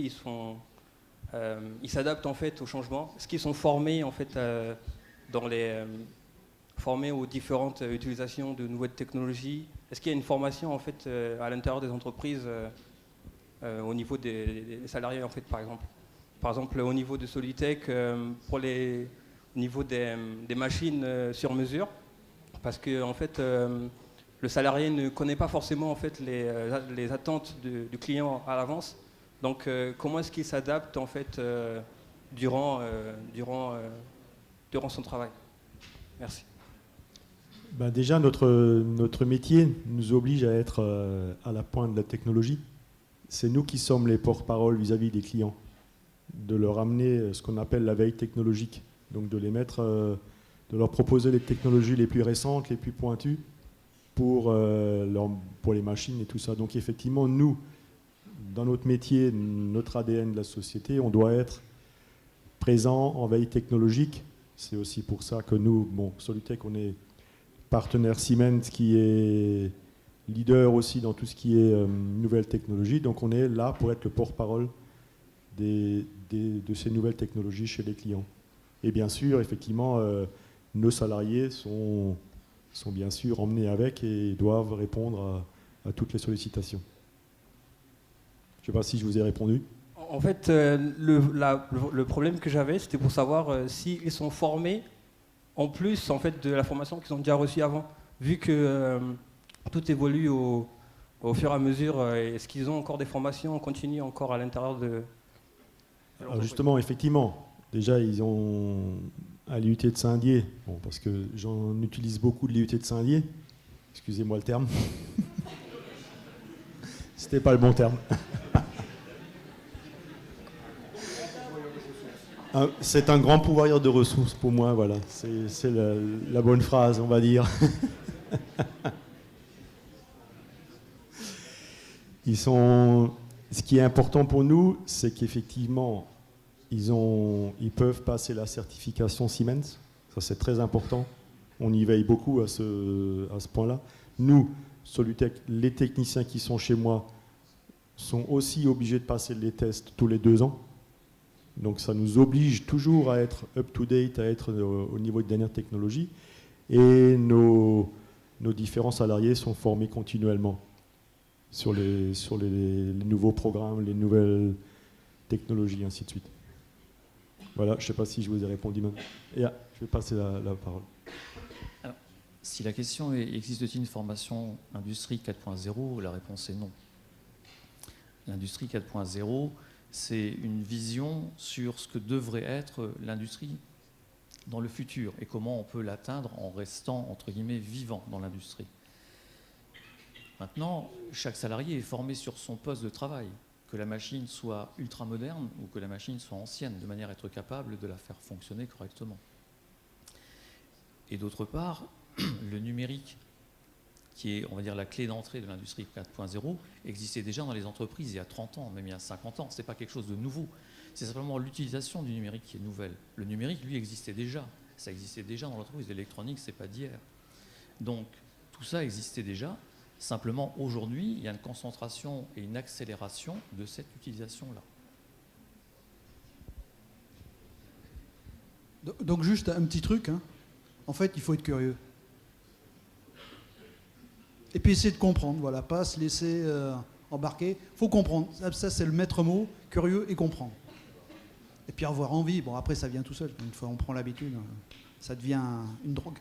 ils s'adaptent en fait aux changements? Est-ce qu'ils sont formés en fait formés aux différentes utilisations de nouvelles technologies? Est-ce qu'il y a une formation en fait à l'intérieur des entreprises au niveau des salariés en fait, par exemple au niveau de Solutech au niveau des machines sur mesure, parce que en fait le salarié ne connaît pas forcément en fait les attentes du client à l'avance. Donc comment est-ce qu'il s'adapte en fait durant son travail? Merci. Ben déjà, notre métier nous oblige à être à la pointe de la technologie. C'est nous qui sommes les porte-parole vis-à-vis des clients, de leur amener ce qu'on appelle la veille technologique, donc de les mettre, de leur proposer les technologies les plus récentes, les plus pointues pour les machines et tout ça. Donc effectivement, nous, dans notre métier, notre ADN de la société, on doit être présent en veille technologique. C'est aussi pour ça que nous, Solutech, on est partenaire Siemens qui est leader aussi dans tout ce qui est nouvelles technologies. Donc on est là pour être le porte-parole de ces nouvelles technologies chez les clients. Et bien sûr, effectivement, nos salariés sont bien sûr emmenés avec et doivent répondre à toutes les sollicitations. Je ne sais pas si je vous ai répondu. En fait, le problème que j'avais, c'était pour savoir s'ils sont formés en plus en fait, de la formation qu'ils ont déjà reçue avant, vu que tout évolue au fur et à mesure. Est-ce qu'ils ont encore des formations continues encore à l'intérieur de... Alors justement, effectivement, déjà ils ont à l'IUT de Saint-Dié, parce que j'en utilise beaucoup de l'IUT de Saint-Dié, excusez-moi le terme, c'était pas le bon terme. C'est un grand pourvoyeur de ressources pour moi, voilà. C'est la bonne phrase, on va dire. Ce qui est important pour nous, c'est qu'effectivement, ils peuvent passer la certification Siemens. Ça, c'est très important. On y veille beaucoup à ce point-là. Nous, Solutech, les techniciens qui sont chez moi sont aussi obligés de passer les tests tous les 2 ans. Donc ça nous oblige toujours à être up-to-date, à être au niveau de dernière technologie. Et nos différents salariés sont formés continuellement sur les nouveaux programmes, les nouvelles technologies, ainsi de suite. Voilà, je ne sais pas si je vous ai répondu maintenant. Et je vais passer la parole. Alors, Si la question est existe-t-il une formation industrie 4.0, la réponse est non. L'industrie 4.0, c'est une vision sur ce que devrait être l'industrie dans le futur et comment on peut l'atteindre en restant, entre guillemets, vivant dans l'industrie. Maintenant, chaque salarié est formé sur son poste de travail, que la machine soit ultra moderne ou que la machine soit ancienne, de manière à être capable de la faire fonctionner correctement. Et d'autre part, le numérique, qui est, on va dire, la clé d'entrée de l'industrie 4.0, existait déjà dans les entreprises il y a 30 ans, même il y a 50 ans. Ce n'est pas quelque chose de nouveau. C'est simplement l'utilisation du numérique qui est nouvelle. Le numérique, lui, existait déjà. Ça existait déjà dans l'entreprise. L'électronique, ce n'est pas d'hier. Donc, tout ça existait déjà. Simplement, aujourd'hui, il y a une concentration et une accélération de cette utilisation-là. Donc, juste un petit truc. Hein. En fait, il faut être curieux. Et puis essayer de comprendre, voilà, pas se laisser embarquer. Il faut comprendre. Ça, c'est le maître mot, curieux et comprendre. Et puis avoir envie. Bon, après, ça vient tout seul. Une fois on prend l'habitude, ça devient une drogue.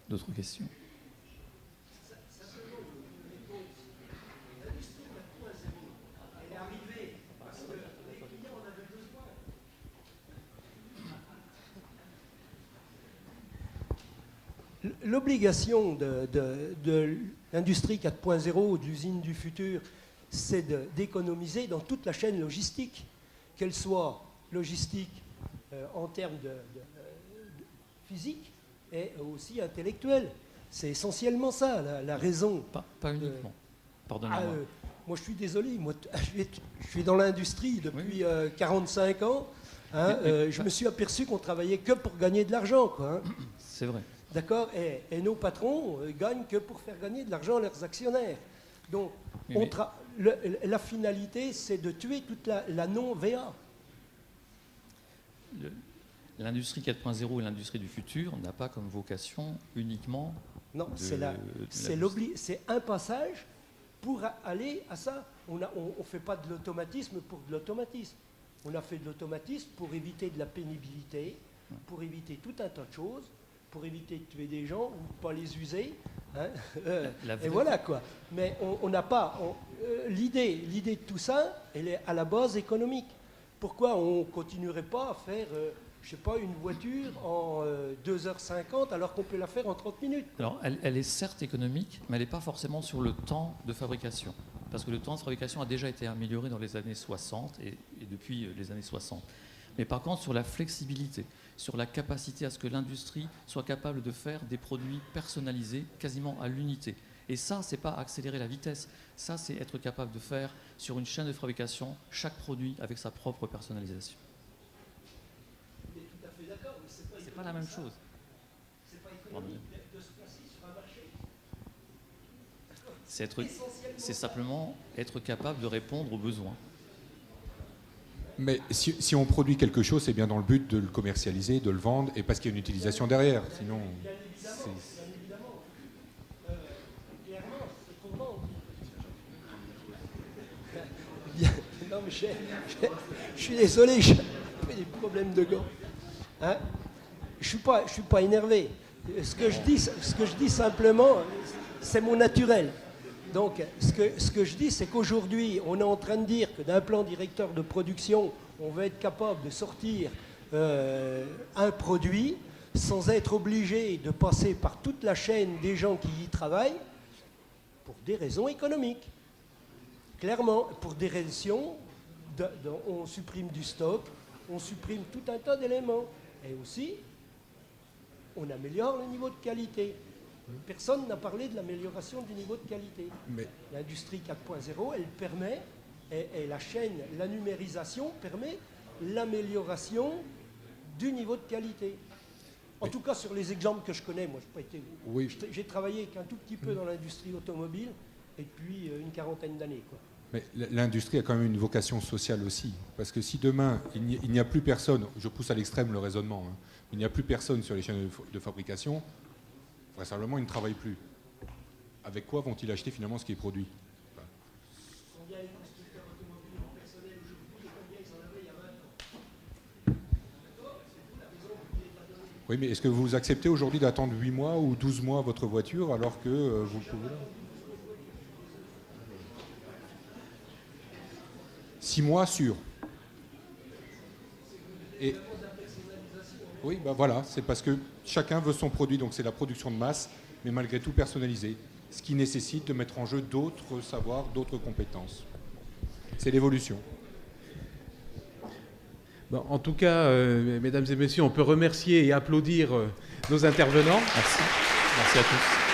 D'autres questions ? L'obligation de l'industrie 4.0, de l'usine du futur, c'est d'économiser dans toute la chaîne logistique, qu'elle soit logistique en termes de physique et aussi intellectuelle. C'est essentiellement ça, la raison. Pas uniquement. Pardonnez-moi. Moi, je suis désolé. Moi, je suis dans l'industrie depuis 45 ans. Hein, je me suis aperçu qu'on travaillait que pour gagner de l'argent, quoi. Hein. C'est vrai. D'accord, et nos patrons gagnent que pour faire gagner de l'argent à leurs actionnaires. Donc, la finalité, c'est de tuer toute la non-VA. L'industrie 4.0 et l'industrie du futur n'a pas comme vocation uniquement... Non, c'est un passage pour aller à ça. On ne fait pas de l'automatisme pour de l'automatisme. On a fait de l'automatisme pour éviter de la pénibilité, pour éviter tout un tas de choses, pour éviter de tuer des gens ou pas les user. Hein. Et voilà quoi. Mais on n'a pas... l'idée de tout ça, elle est à la base économique. Pourquoi on ne continuerait pas à faire, je sais pas, une voiture en 2h50 alors qu'on peut la faire en 30 minutes? Alors, elle est certes économique, mais elle n'est pas forcément sur le temps de fabrication. Parce que le temps de fabrication a déjà été amélioré dans les années 60 et depuis les années 60. Mais par contre, sur la flexibilité, sur la capacité à ce que l'industrie soit capable de faire des produits personnalisés quasiment à l'unité. Et ça, ce n'est pas accélérer la vitesse. Ça, c'est être capable de faire sur une chaîne de fabrication chaque produit avec sa propre personnalisation. Mais tout à fait d'accord, mais c'est pas la même chose. C'est pas économique de se placer sur un marché. C'est simplement être capable de répondre aux besoins. Mais si on produit quelque chose, c'est bien dans le but de le commercialiser, de le vendre, et parce qu'il y a une utilisation derrière. Sinon, bien évidemment. Clairement, c'est qu'on vend. Non, mais je suis désolé, j'ai des problèmes de gants. Hein, je suis pas énervé. Ce que je dis simplement, c'est mon naturel. Donc, ce que je dis, c'est qu'aujourd'hui, on est en train de dire que d'un plan directeur de production, on va être capable de sortir un produit sans être obligé de passer par toute la chaîne des gens qui y travaillent pour des raisons économiques. Clairement, pour des raisons, on supprime du stock, on supprime tout un tas d'éléments. Et aussi, on améliore le niveau de qualité. Personne n'a parlé de l'amélioration du niveau de qualité. Mais l'industrie 4.0, elle permet, et la chaîne, la numérisation permet l'amélioration du niveau de qualité. En tout cas, sur les exemples que je connais, moi, j'ai travaillé qu'un tout petit peu dans l'industrie automobile, et depuis une quarantaine d'années, quoi. Mais l'industrie a quand même une vocation sociale aussi. Parce que si demain, il n'y a plus personne, je pousse à l'extrême le raisonnement, hein, il n'y a plus personne sur les chaînes de fabrication, vraisemblablement, ils ne travaillent plus. Avec quoi vont-ils acheter finalement ce qui est produit? Combien de constructeurs automobiles en personnel aujourd'hui? Oui, mais est-ce que vous acceptez aujourd'hui d'attendre 8 mois ou 12 mois votre voiture alors que vous pouvez... 6 mois sûr. Et... Oui, ben voilà, c'est parce que chacun veut son produit, donc c'est la production de masse, mais malgré tout personnalisée, ce qui nécessite de mettre en jeu d'autres savoirs, d'autres compétences. C'est l'évolution. Bon, en tout cas, mesdames et messieurs, on peut remercier et applaudir nos intervenants. Merci. Merci à tous.